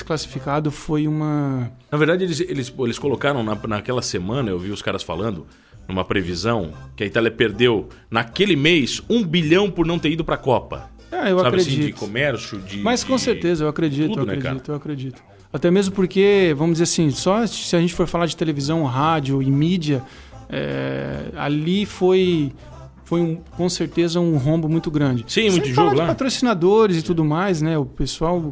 classificado foi uma... Na verdade, eles colocaram naquela semana, eu vi os caras falando, numa previsão, que a Itália perdeu naquele mês 1 bilhão por não ter ido para a Copa. Eu Sabe, acredito. assim, de comércio, Mas com certeza, eu acredito, tudo, eu acredito. Até mesmo porque, vamos dizer assim, só se a gente for falar de televisão, rádio e mídia, ali foi com certeza um rombo muito grande. Sim, muito Sem jogo falar de lá. patrocinadores e tudo mais, né? O pessoal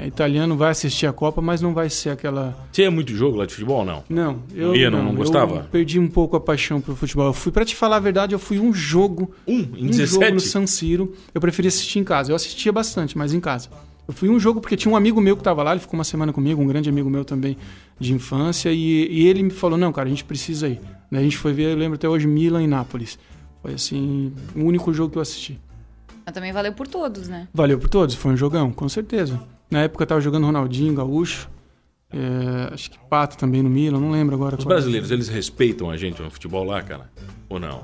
italiano vai assistir a Copa, mas não vai ser aquela... Tinha muito jogo lá de futebol ou não? Não. Não gostava? Eu perdi um pouco a paixão pro futebol. Pra te falar a verdade, eu fui um jogo... Em um 17? jogo no San Siro. Eu preferia assistir em casa. Eu assistia bastante, mas em casa. Eu fui um jogo porque tinha um amigo meu que estava lá, ele ficou uma semana comigo, um grande amigo meu também de infância, e ele me falou, não, cara, a gente precisa ir. Daí a gente foi ver, eu lembro até hoje, Milan e Nápoles. Foi assim, o único jogo que eu assisti. Mas também valeu por todos, né? Valeu por todos, foi um jogão, com certeza. Na época eu tava jogando Ronaldinho, Gaúcho, acho que Pato também no Milan, não lembro agora. Os brasileiros, eles respeitam a gente no futebol lá, cara? Ou não?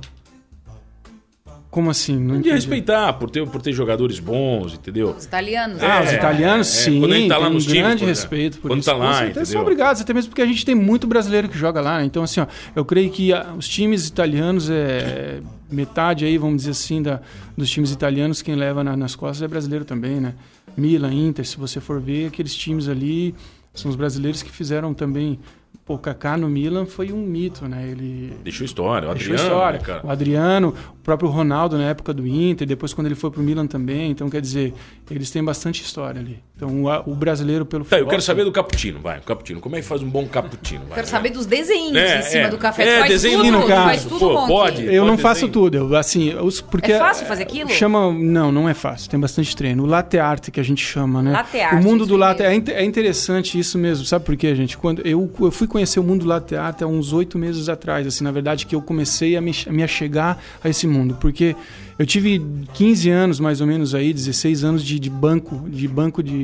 Como assim? Não De entendi. respeitar, por ter jogadores bons, entendeu? Os italianos. Os italianos, sim, quando a gente tá lá tem nos times, grande por respeito por quando isso. tá lá, Com certeza entendeu? são obrigados, até mesmo porque a gente tem muito brasileiro que joga lá, né? Então, assim, eu creio que os times italianos, metade aí, vamos dizer assim, dos times italianos, quem leva nas costas é brasileiro também, né? Milan, Inter, se você for ver, aqueles times ali são os brasileiros que fizeram também... O Kaká no Milan foi um mito, né? Ele Deixou história, o deixou Adriano, história. né, cara? O Adriano, o próprio Ronaldo na época do Inter, depois quando ele foi pro Milan também. Então, quer dizer, eles têm bastante história ali. Então, o brasileiro pelo Tá, futebol... eu quero saber do cappuccino, vai. O cappuccino, como é que faz um bom cappuccino? Quero saber dos desenhos em cima do café. É, Tu faz desenho tudo, no tu caso. faz tudo, Pô, Ronk? pode? Eu não Pode faço desenho? tudo, porque É fácil fazer aquilo? Não é fácil, tem bastante treino. O latte art que a gente chama, né? Latte art, o mundo do isso latte mesmo. é interessante isso mesmo, sabe por quê, gente? Quando eu fui conhecer o mundo do latte art há uns 8 meses atrás, assim, na verdade que eu comecei a me achegar a esse mundo, porque eu tive 15 anos mais ou menos aí, 16 anos de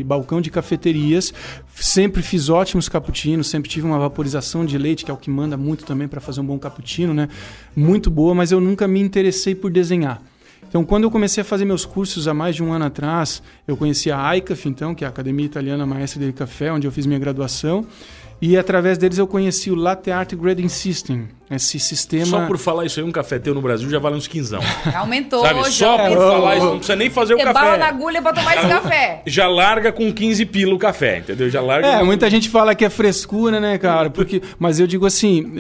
balcão de cafeterias, sempre fiz ótimos cappuccinos, sempre tive uma vaporização de leite, que é o que manda muito também para fazer um bom cappuccino, né? Muito boa, mas eu nunca me interessei por desenhar. Então, quando eu comecei a fazer meus cursos há mais de um ano atrás, eu conheci a ICAF, então, que é a Academia Italiana Maestra del Café, onde eu fiz minha graduação, e através deles eu conheci o Latte Art Grading System, esse sistema... Só por falar isso aí, um café teu no Brasil já vale uns 15. Aumentou, Sabe? já Só por aumentou. falar isso, não precisa nem fazer o Tem café. bala na agulha pra tomar esse café. Já larga com 15 pila o café, entendeu? Já larga... Muita gente fala que é frescura, né, cara? Mas eu digo assim,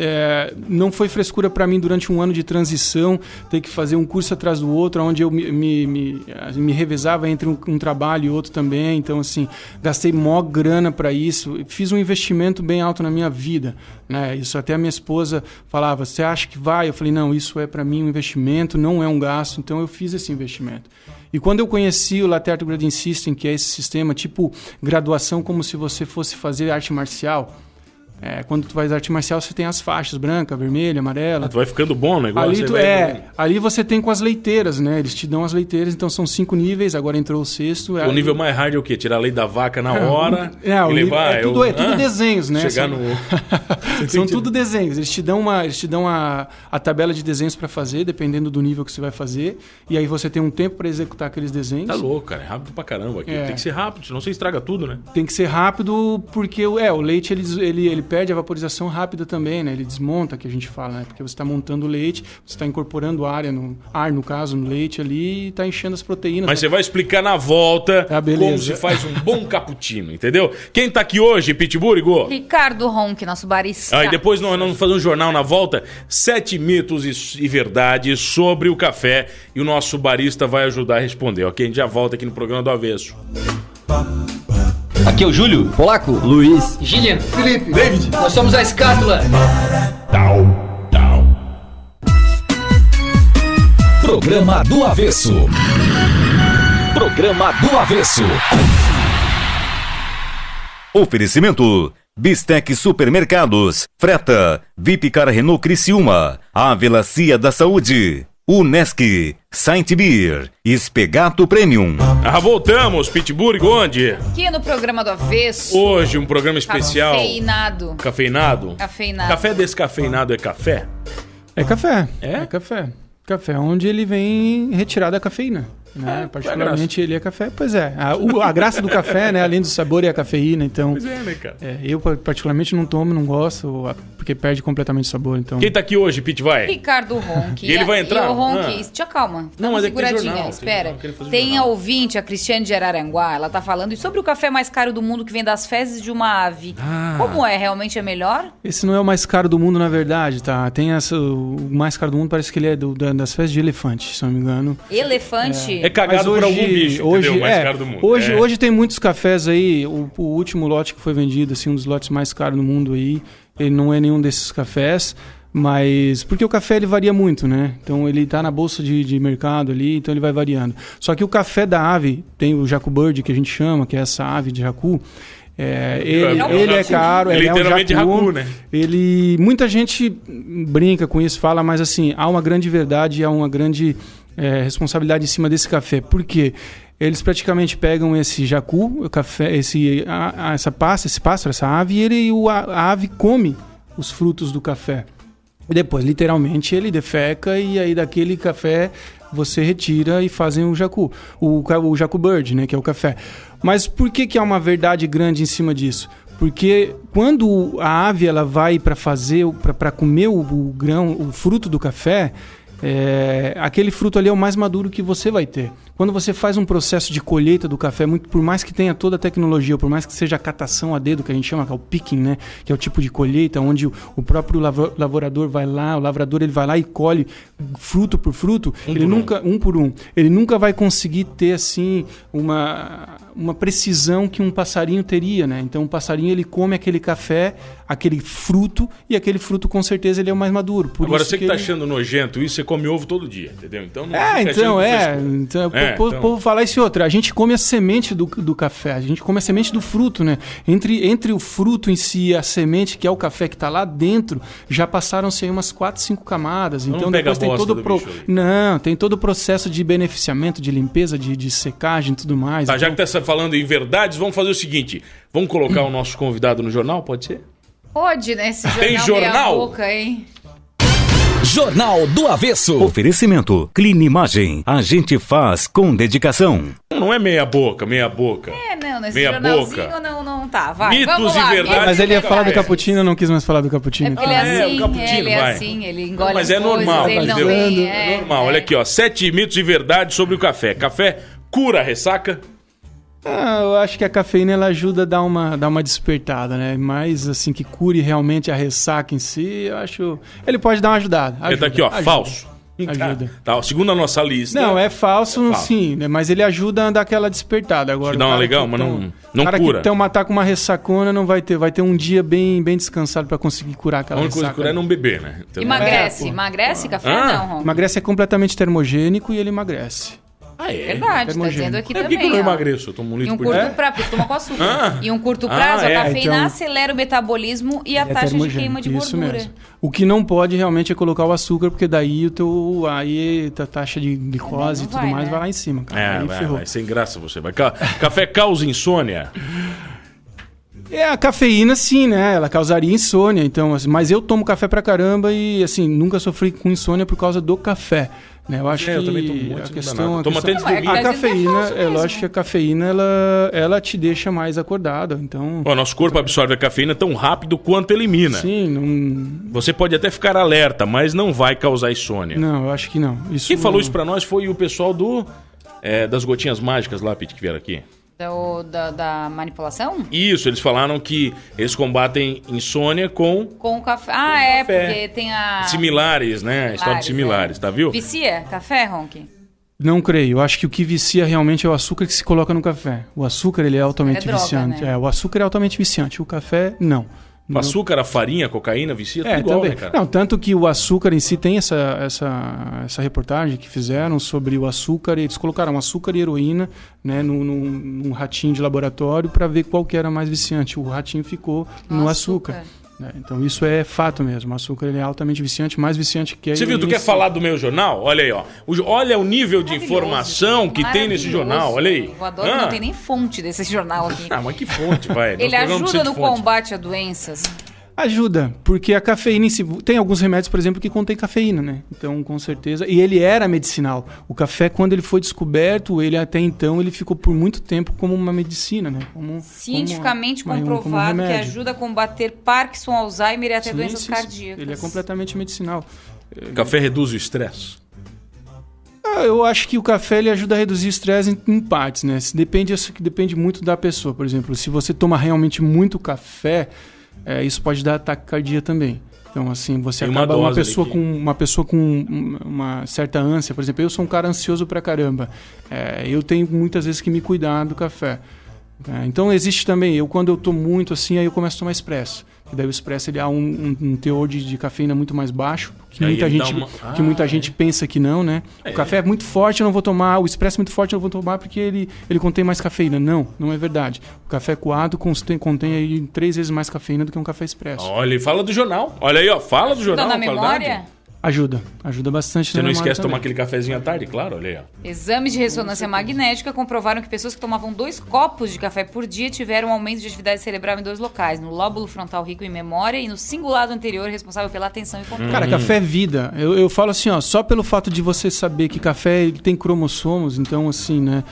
não foi frescura pra mim durante um ano de transição, ter que fazer um curso atrás do outro, onde eu me revezava entre um trabalho e outro também. Então, assim, gastei mó grana pra isso. Fiz um investimento bem alto na minha vida, né? Isso até a minha esposa falava, você acha que vai? Eu falei, não, isso é pra mim um investimento, não é um gasto. Então, eu fiz esse investimento. E quando eu conheci o Latte Art Grading System, que é esse sistema tipo graduação, como se você fosse fazer arte marcial. Quando tu faz arte marcial, você tem as faixas branca, vermelha, amarela. Tu vai ficando bom o negócio. Ali você tem com as leiteiras, né? Eles te dão as leiteiras, então são 5 níveis, agora entrou o 6º. O nível mais hard é o quê? Tirar a lei da vaca na hora e levar... É tudo desenhos, né? Chegar no... São tudo desenhos. Eles te dão a tabela de desenhos para fazer, dependendo do nível que você vai fazer. E aí você tem um tempo para executar aqueles desenhos. Tá louco, cara. É rápido pra caramba aqui. Tem que ser rápido, senão você estraga tudo, né? Tem que ser rápido porque o leite ele perde a vaporização rápida também, né? Ele desmonta, que a gente fala, né? Porque você está montando o leite, você está incorporando ar, no caso, no leite ali, e está enchendo as proteínas. Mas você vai explicar na volta beleza. como se faz um bom cappuccino, entendeu? Quem tá aqui hoje, Pitbull, Igor? Ricardo Ronk, nosso barista. E depois nós vamos fazer um jornal na volta, 7 mitos e verdades sobre o café, e o nosso barista vai ajudar a responder, ok? A gente já volta aqui no programa do Avesso. Aqui é o Júlio, Polaco, Luiz, Gillian, Felipe, David. nós somos a Escátula. Programa do Avesso. Programa do Avesso. Oferecimento: Bistec Supermercados, Freta, Vipcar Renault Criciúma, Ávila Cia da Saúde, Unesc, Saint Beer, Espegato Premium. Voltamos, Pitbull e Gondi. Aqui no programa do Avesso. Hoje um programa especial. Cafeinado. Cafeinado? Cafeinado. Café descafeinado é café? É café. É café. Café onde ele vem retirar da cafeína. Né? Particularmente ele é café, pois é. A graça do café, né? Além do sabor, é a cafeína, então... Pois é, né, cara? Eu particularmente não tomo, não gosto, porque perde completamente o sabor, então... Quem tá aqui hoje, Pete, vai? Ricardo Ronchi. E ele vai entrar? E o Ronchi, te acalma. Não, mas é que tem seguradinha, jornal, espera. tem Tem a ouvinte, a Cristiane de Araranguá, ela tá falando e sobre o café mais caro do mundo que vem das fezes de uma ave. Como é? Realmente é melhor? Esse não é o mais caro do mundo, na verdade, tá? Tem o mais caro do mundo, parece que ele é das fezes de elefante, se não me engano. Elefante? É cagado por algum bicho, hoje, entendeu? O mais caro do mundo. Hoje tem muitos cafés aí, o último lote que foi vendido, assim, um dos lotes mais caros do mundo aí, ele não é nenhum desses cafés, mas... Porque o café, ele varia muito, né? Então, ele tá na bolsa de mercado ali, então ele vai variando. Só que o café da ave, tem o Jacu Bird, que a gente chama, que é essa ave de jacu, ele é caro, ele literalmente é um jacu, né? Muita gente brinca com isso, fala, mas assim, há uma grande verdade, há uma grande responsabilidade em cima desse café. Por quê? Eles praticamente pegam esse jacu, o café, essa pássaro, essa ave, e a ave come os frutos do café. E depois, literalmente, ele defeca e aí daquele café você retira e fazem o jacu. O Jacu Bird, né, que é o café. Mas por que há uma verdade grande em cima disso? Porque quando a ave ela vai para comer o grão, o fruto do café, aquele fruto ali é o mais maduro que você vai ter. Quando você faz um processo de colheita do café, por mais que tenha toda a tecnologia, por mais que seja a catação a dedo, que a gente chama, que é o picking, né? Que é o tipo de colheita onde o próprio lavrador vai lá, ele vai lá e colhe fruto por fruto, um por um. Ele nunca vai conseguir ter assim uma precisão que um passarinho teria, né? Então o passarinho ele come aquele café, aquele fruto, e aquele fruto com certeza ele é o mais maduro. Agora você que tá achando nojento isso, você come ovo todo dia, entendeu? Então o povo fala isso e outra. A gente come a semente do café, a gente come a semente do fruto, né? Entre o fruto em si e a semente, que é o café que está lá dentro, já passaram-se aí umas 4, 5 camadas. Então depois tem tem todo o processo de beneficiamento, de limpeza, de secagem e tudo mais. Tá, então... Já que tá falando em verdades, vamos fazer o seguinte: vamos colocar o nosso convidado no jornal, pode ser? Pode, né? Esse jornal tem jornal? Meia boca, hein? Jornal do Avesso. Oferecimento Clinimagem. A gente faz com dedicação. Não é meia boca. Não, nesse meia jornalzinho boca. não tá. Vai, Mitos vamos lá. e verdades. Mas ele ia falar do cappuccino, eu não quis mais falar do cappuccino. É porque ele é assim, o cappuccino, ele é vai. assim, ele engole mas as é normal, coisas, ele não entendeu? vem, É normal. Olha aqui, ó, 7 mitos e verdades sobre o café. Café cura a ressaca? Eu acho que a cafeína ela ajuda a dar uma despertada, né? Mas assim, que cure realmente a ressaca em si, eu acho... Ele pode dar uma ajudada. Ele tá aqui, ó, falso. Ajuda. Tá, segundo a nossa lista... Não, é falso, sim, né? Mas ele ajuda a dar aquela despertada. Agora, te dá uma legal, mas não cura. Cara que tá com uma ressacona, não vai ter um dia bem descansado pra conseguir curar aquela ressaca. A única coisa que cura é não beber, né? Então, emagrece café? Não, emagrece, é completamente termogênico e ele emagrece. Ah, é? Verdade, tá dizendo aqui também. Por que eu não emagreço? Eu tomo 1 litro por dia. Em um curto prazo, porque toma com açúcar. Em um curto prazo, a cafeína acelera o metabolismo e a taxa de queima de gordura. Isso mesmo. O que não pode realmente é colocar o açúcar, porque daí a taxa de glicose e tudo mais vai lá em cima, cara. Vai sem graça você. Café causa insônia? A cafeína sim, né? Ela causaria insônia, então, assim, mas eu tomo café pra caramba e, assim, nunca sofri com insônia por causa do café. Né? Eu acho que eu também tomo muito, a questão a cafeína, lógico que a cafeína ela te deixa mais acordado, então... O nosso corpo absorve a cafeína tão rápido quanto elimina. Sim, Você pode até ficar alerta, mas não vai causar insônia. Não, eu acho que não. Quem falou isso pra nós foi o pessoal das gotinhas mágicas lá, Pete, que vieram aqui. Da manipulação? Isso, eles falaram que eles combatem insônia com o café. Café. Porque tem a... Similares, né? Histórias similares, tá, viu? Vicia café, Ronchi? Não creio. Eu acho que o que vicia realmente é o açúcar que se coloca no café. O açúcar, ele é altamente viciante. Né? O açúcar é altamente viciante. O café, não. O açúcar, a farinha, a cocaína, vicia tudo igual, também. Né, cara? Não, tanto que o açúcar em si tem essa reportagem que fizeram sobre o açúcar. Eles colocaram açúcar e heroína, né, num ratinho de laboratório para ver qual que era mais viciante. O ratinho ficou no açúcar. né? Então isso é fato mesmo. O açúcar ele é altamente viciante, mais viciante que... Você viu, tu quer falar do meu jornal? Olha aí, ó. Olha o nível de informação que tem nesse jornal, olha aí. Eu adoro que não tem nem fonte desse jornal aqui. Ah, mas que fonte, vai. Ele ajuda no combate a doenças? Ajuda, porque a cafeína tem alguns remédios, por exemplo, que contém cafeína, né? Então, com certeza. E ele era medicinal. O café, quando ele foi descoberto, ele até então, ele ficou por muito tempo como uma medicina, né? Cientificamente comprovado que ajuda a combater Parkinson, Alzheimer e até doenças cardíacas. Ele é completamente medicinal. O café reduz o estresse? Eu acho que o café ele ajuda a reduzir o estresse em partes, né? Depende muito da pessoa. Por exemplo, se você toma realmente muito café, isso pode dar ataque cardíaco também. Então, assim, você acaba uma pessoa com uma certa ânsia. Por exemplo, eu sou um cara ansioso pra caramba. Eu tenho muitas vezes que me cuidar do café. Então, existe também, quando eu tô muito assim, aí eu começo a tomar expresso. E daí o expresso ele há um teor de cafeína muito mais baixo, que muita gente pensa que não, né? O café é muito forte, eu não vou tomar. O expresso é muito forte, eu não vou tomar porque ele contém mais cafeína. Não é verdade. O café coado contém aí 3 vezes mais cafeína do que um café expresso. Olha, fala do jornal. Olha aí, ó, fala do jornal. Na memória? Ajuda bastante. Você não esquece de tomar aquele cafezinho à tarde, claro, olha aí, ó. Exames de ressonância magnética comprovaram que pessoas que tomavam 2 copos de café por dia tiveram um aumento de atividade cerebral em 2 locais, no lóbulo frontal rico em memória e no cingulado anterior responsável pela atenção e controle. Cara, café é vida. Eu falo assim, ó, só pelo fato de você saber que café ele tem cromossomos, então assim, né?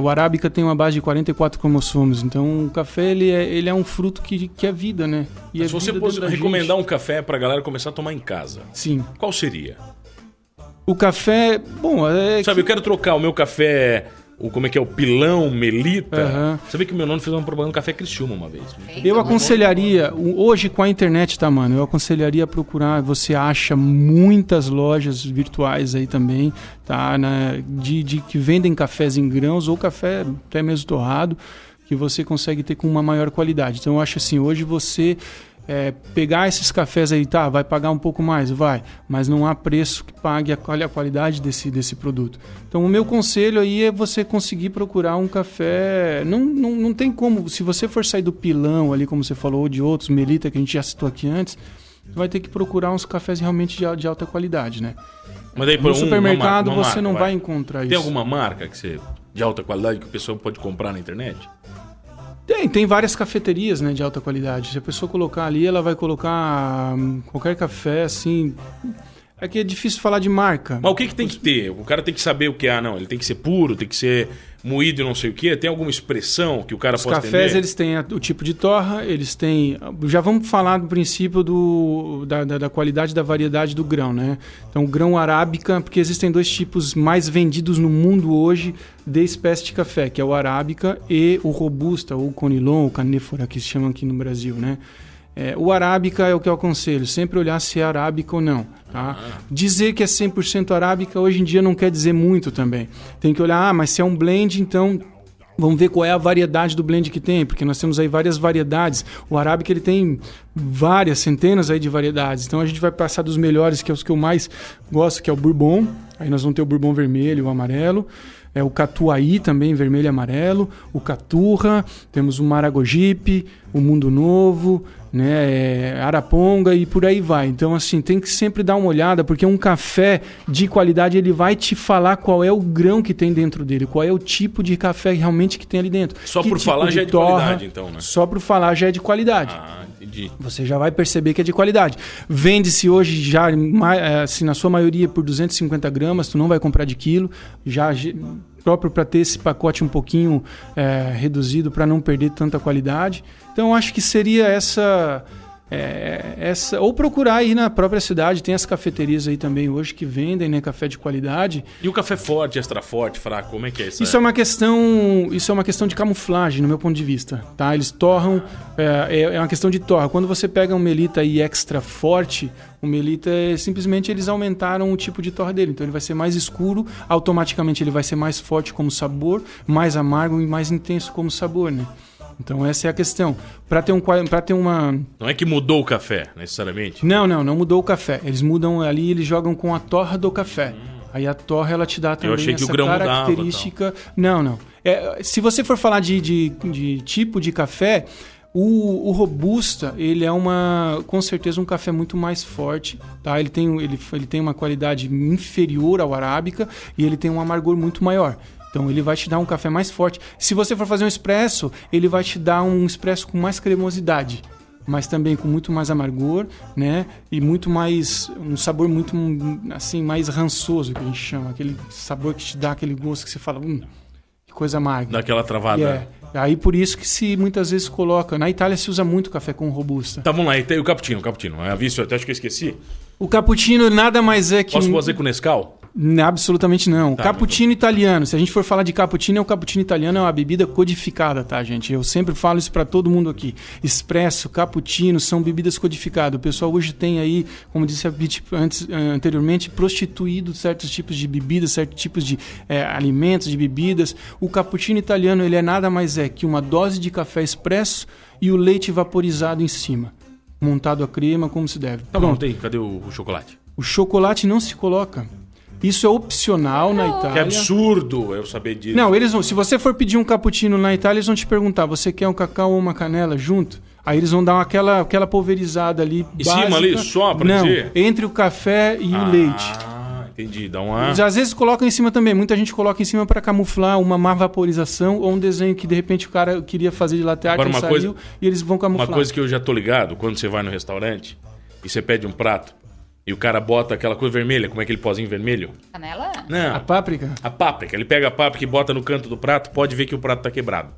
O arábica tem uma base de 44 cromossomos, então o café ele é um fruto que é vida, né? E se você fosse recomendar um café pra galera começar a tomar em casa, sim, qual seria? O café, bom, eu quero trocar o meu café, como é que é, o pilão, melita. Você vê que o meu nome fez uma propaganda do café Criciúma uma vez. Eu aconselharia, hoje com a internet, tá, mano? Eu aconselharia a procurar, você acha muitas lojas virtuais aí também, tá? De que vendem cafés em grãos ou café até mesmo torrado, que você consegue ter com uma maior qualidade. Então eu acho assim, hoje você... pegar esses cafés aí, tá, vai pagar um pouco mais, vai, mas não há preço que pague a qualidade desse produto. Então o meu conselho aí é você conseguir procurar um café, não tem como, se você for sair do pilão ali, como você falou, ou de outros, melita, que a gente já citou aqui antes, você vai ter que procurar uns cafés realmente de alta qualidade, né? Mas aí, no supermercado você não vai encontrar isso. Tem alguma marca de alta qualidade que a pessoa pode comprar na internet? Tem várias cafeterias, né, de alta qualidade. Se a pessoa colocar ali, ela vai colocar qualquer café, assim... É que é difícil falar de marca. Mas o que tem que ter? O cara tem que saber o que é. Não, ele tem que ser puro, tem que ser moído e não sei o quê. Tem alguma expressão que o cara possa entender? Os cafés, eles têm o tipo de torra, eles têm... Já vamos falar do princípio da qualidade da variedade do grão, né? Então, o grão arábica, porque existem 2 tipos mais vendidos no mundo hoje de espécie de café, que é o arábica e o robusta, ou o conilon, ou canéfora, que se chamam aqui no Brasil, né? O arábica é o que eu aconselho, sempre olhar se é arábica ou não. Tá? Dizer que é 100% arábica hoje em dia não quer dizer muito também. Tem que olhar, mas se é um blend, então vamos ver qual é a variedade do blend que tem, porque nós temos aí várias variedades. O arábica ele tem várias, centenas aí de variedades. Então a gente vai passar dos melhores, que é os que eu mais gosto, que é o bourbon. Aí nós vamos ter o bourbon vermelho, o amarelo. O catuaí também, vermelho e amarelo. O caturra, temos o maragogipe, o mundo novo, né, araponga e por aí vai. Então, assim, tem que sempre dar uma olhada, porque um café de qualidade, ele vai te falar qual é o grão que tem dentro dele, qual é o tipo de café realmente que tem ali dentro. Só que por tipo falar já é de qualidade, então, né? Só por falar já é de qualidade. Entendi. Você já vai perceber que é de qualidade. Vende-se hoje já, assim, na sua maioria, por 250 gramas, tu não vai comprar de quilo, já próprio para ter esse pacote um pouquinho reduzido, para não perder tanta qualidade. Então, eu acho que seria essa... ou procurar aí na própria cidade, tem as cafeterias aí também hoje que vendem, né, café de qualidade. E o café forte, extra forte, fraco, como é que é isso? Isso é uma questão de camuflagem, no meu ponto de vista, tá? Eles torram, é uma questão de torra. Quando você pega um melita aí extra forte, o melita simplesmente eles aumentaram o tipo de torra dele, então ele vai ser mais escuro, automaticamente ele vai ser mais forte como sabor, mais amargo e mais intenso como sabor, né? Então essa é a questão. Para ter uma... Não é que mudou o café, necessariamente? Não mudou o café. Eles mudam ali, eles jogam com a torra do café. Aí a torra, ela te dá também essa característica... Não. Se você for falar de tipo de café, O Robusta, ele é com certeza um café muito mais forte, tá? Ele tem uma qualidade inferior ao Arábica e ele tem um amargor muito maior. Então ele vai te dar um café mais forte. Se você for fazer um expresso, ele vai te dar um expresso com mais cremosidade, mas também com muito mais amargor, né? E muito mais, um sabor muito, assim, mais rançoso, que a gente chama. Aquele sabor que te dá aquele gosto que você fala, que coisa amarga. Daquela travada. Aí por isso que se muitas vezes coloca... Na Itália se usa muito café com Robusta. Tá, vamos lá. E tem o cappuccino. Aviso, até acho que eu esqueci. O cappuccino nada mais é que... Posso fazer com Nescau? Absolutamente não. Tá, Cappuccino italiano. Se a gente for falar de cappuccino, o cappuccino italiano é uma bebida codificada, tá, gente? Eu sempre falo isso pra todo mundo aqui. Espresso, cappuccino são bebidas codificadas. O pessoal hoje tem aí, como disse a Pete anteriormente, prostituído certos tipos de bebidas, certos tipos de alimentos, de bebidas. O cappuccino italiano, ele é nada mais que uma dose de café expresso e o leite vaporizado em cima. Montado a crema, como se deve. Tá bom, cadê o chocolate? O chocolate não se coloca. Isso é opcional na Itália. Que absurdo eu saber disso. Não, se você for pedir um cappuccino na Itália, eles vão te perguntar, você quer um cacau ou uma canela junto? Aí eles vão dar aquela pulverizada ali em básica. Cima ali, só pra dizer? Entre o café e o leite. Entendi, dá uma... Às vezes colocam em cima também. Muita gente coloca em cima para camuflar uma má vaporização ou um desenho que de repente o cara queria fazer de latte art e eles vão camuflar. Uma coisa que eu já tô ligado, quando você vai no restaurante e você pede um prato, e o cara bota aquela coisa vermelha, como é aquele pozinho vermelho? Canela? Não. A páprica? A páprica. Ele pega a páprica e bota no canto do prato, pode ver que o prato tá quebrado.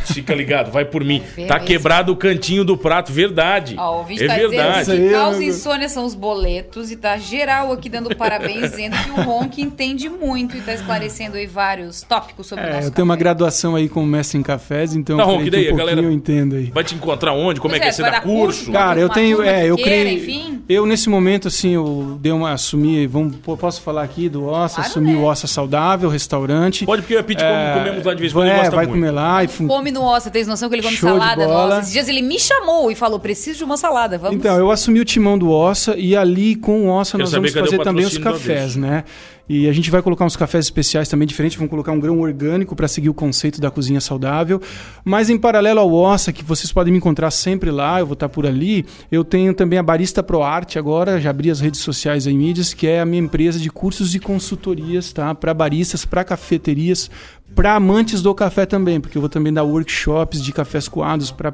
Fica ligado, vai por mim. Tá quebrado o cantinho do prato, verdade. Ó, o vídeo tá verdade. Dizendo que causa insônia são os boletos e tá geral aqui dando parabéns, dizendo que o Ronk entende muito e tá esclarecendo aí vários tópicos sobre o nosso eu tenho uma graduação aí como mestre em cafés, então Ronk, daí, a galera eu entendo aí. Vai te encontrar onde? Como é que é? Você dá curso? Cara, eu tenho, eu criei, enfim. Eu nesse momento assim, eu dei assumi, posso falar aqui do Ossa, assumi o Ossa Saudável, restaurante. Pode, porque eu ia pedir comemos lá de vez em quando, ele gosta vai muito. Comer lá e come no Ossa, tem noção que ele come salada no Ossa? Esses dias ele me chamou e falou, preciso de uma salada, vamos. Então, eu assumi o timão do Ossa e ali com o Ossa nós vamos fazer também os cafés, né? E a gente vai colocar uns cafés especiais também diferentes, vamos colocar um grão orgânico para seguir o conceito da cozinha saudável. Mas em paralelo ao Ossa, que vocês podem me encontrar sempre lá, eu vou estar por ali, eu tenho também a Barista ProArt agora, já abri as redes sociais em mídias, que é a minha empresa de cursos e consultorias, tá? Para baristas, para cafeterias, para amantes do café também, porque eu vou também dar workshops de cafés coados para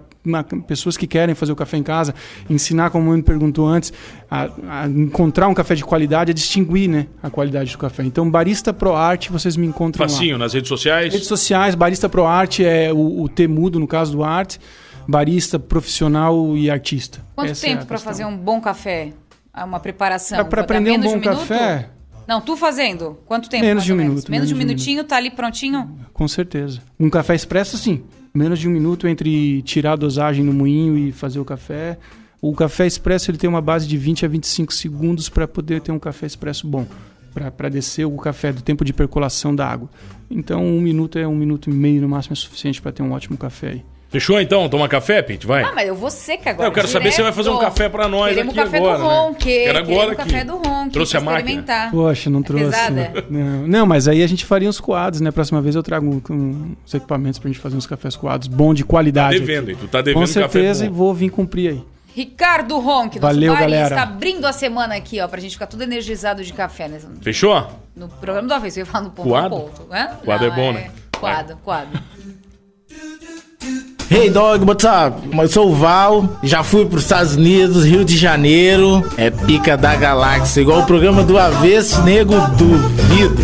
pessoas que querem fazer o café em casa, ensinar, como me perguntou antes, a encontrar um café de qualidade, a distinguir, né, a qualidade do café. Então, Barista ProArt, vocês me encontram Facinho, lá. Nas redes sociais? Redes sociais, Barista ProArt é o T mudo, no caso do arte, barista profissional e artista. Quanto tempo para fazer um bom café? Uma preparação? Para aprender um bom café... Não, tu fazendo. Quanto tempo? Menos de um minuto. Menos de um minutinho, tá ali prontinho? Com certeza. Um café expresso, sim. Menos de um minuto entre tirar a dosagem no moinho e fazer o café. O café expresso ele tem uma base de 20 a 25 segundos para poder ter um café expresso bom. Para descer o café do tempo de percolação da água. Então, 1 minuto é 1 minuto e meio no máximo é suficiente para ter um ótimo café aí. Fechou então? Toma café, Pete? Vai. Ah, mas eu vou seca agora. Eu quero saber se você vai fazer um café pra nós aqui agora. Queremos o café do Ronk. Quero agora aqui. Café do Ronk. Trouxe a máquina? Poxa, não trouxe. Pesada? Não, mas aí a gente faria uns coados, né? Próxima vez eu trago uns equipamentos pra gente fazer uns cafés coados bom de qualidade. Tá devendo, tu tá devendo. Com certeza, e vou vir cumprir aí. Ricardo Ronk, nosso Valeu, barista, galera. está abrindo a semana aqui, ó, pra gente ficar tudo energizado de café. Né? Fechou? No programa do Avesso, eu ia falar no ponto. Coado? Coado é bom, né? Coado. Hey dog, what's up? Eu sou o Val, já fui para os Estados Unidos, Rio de Janeiro, é pica da galáxia, igual o programa do Avesso, nego, duvido.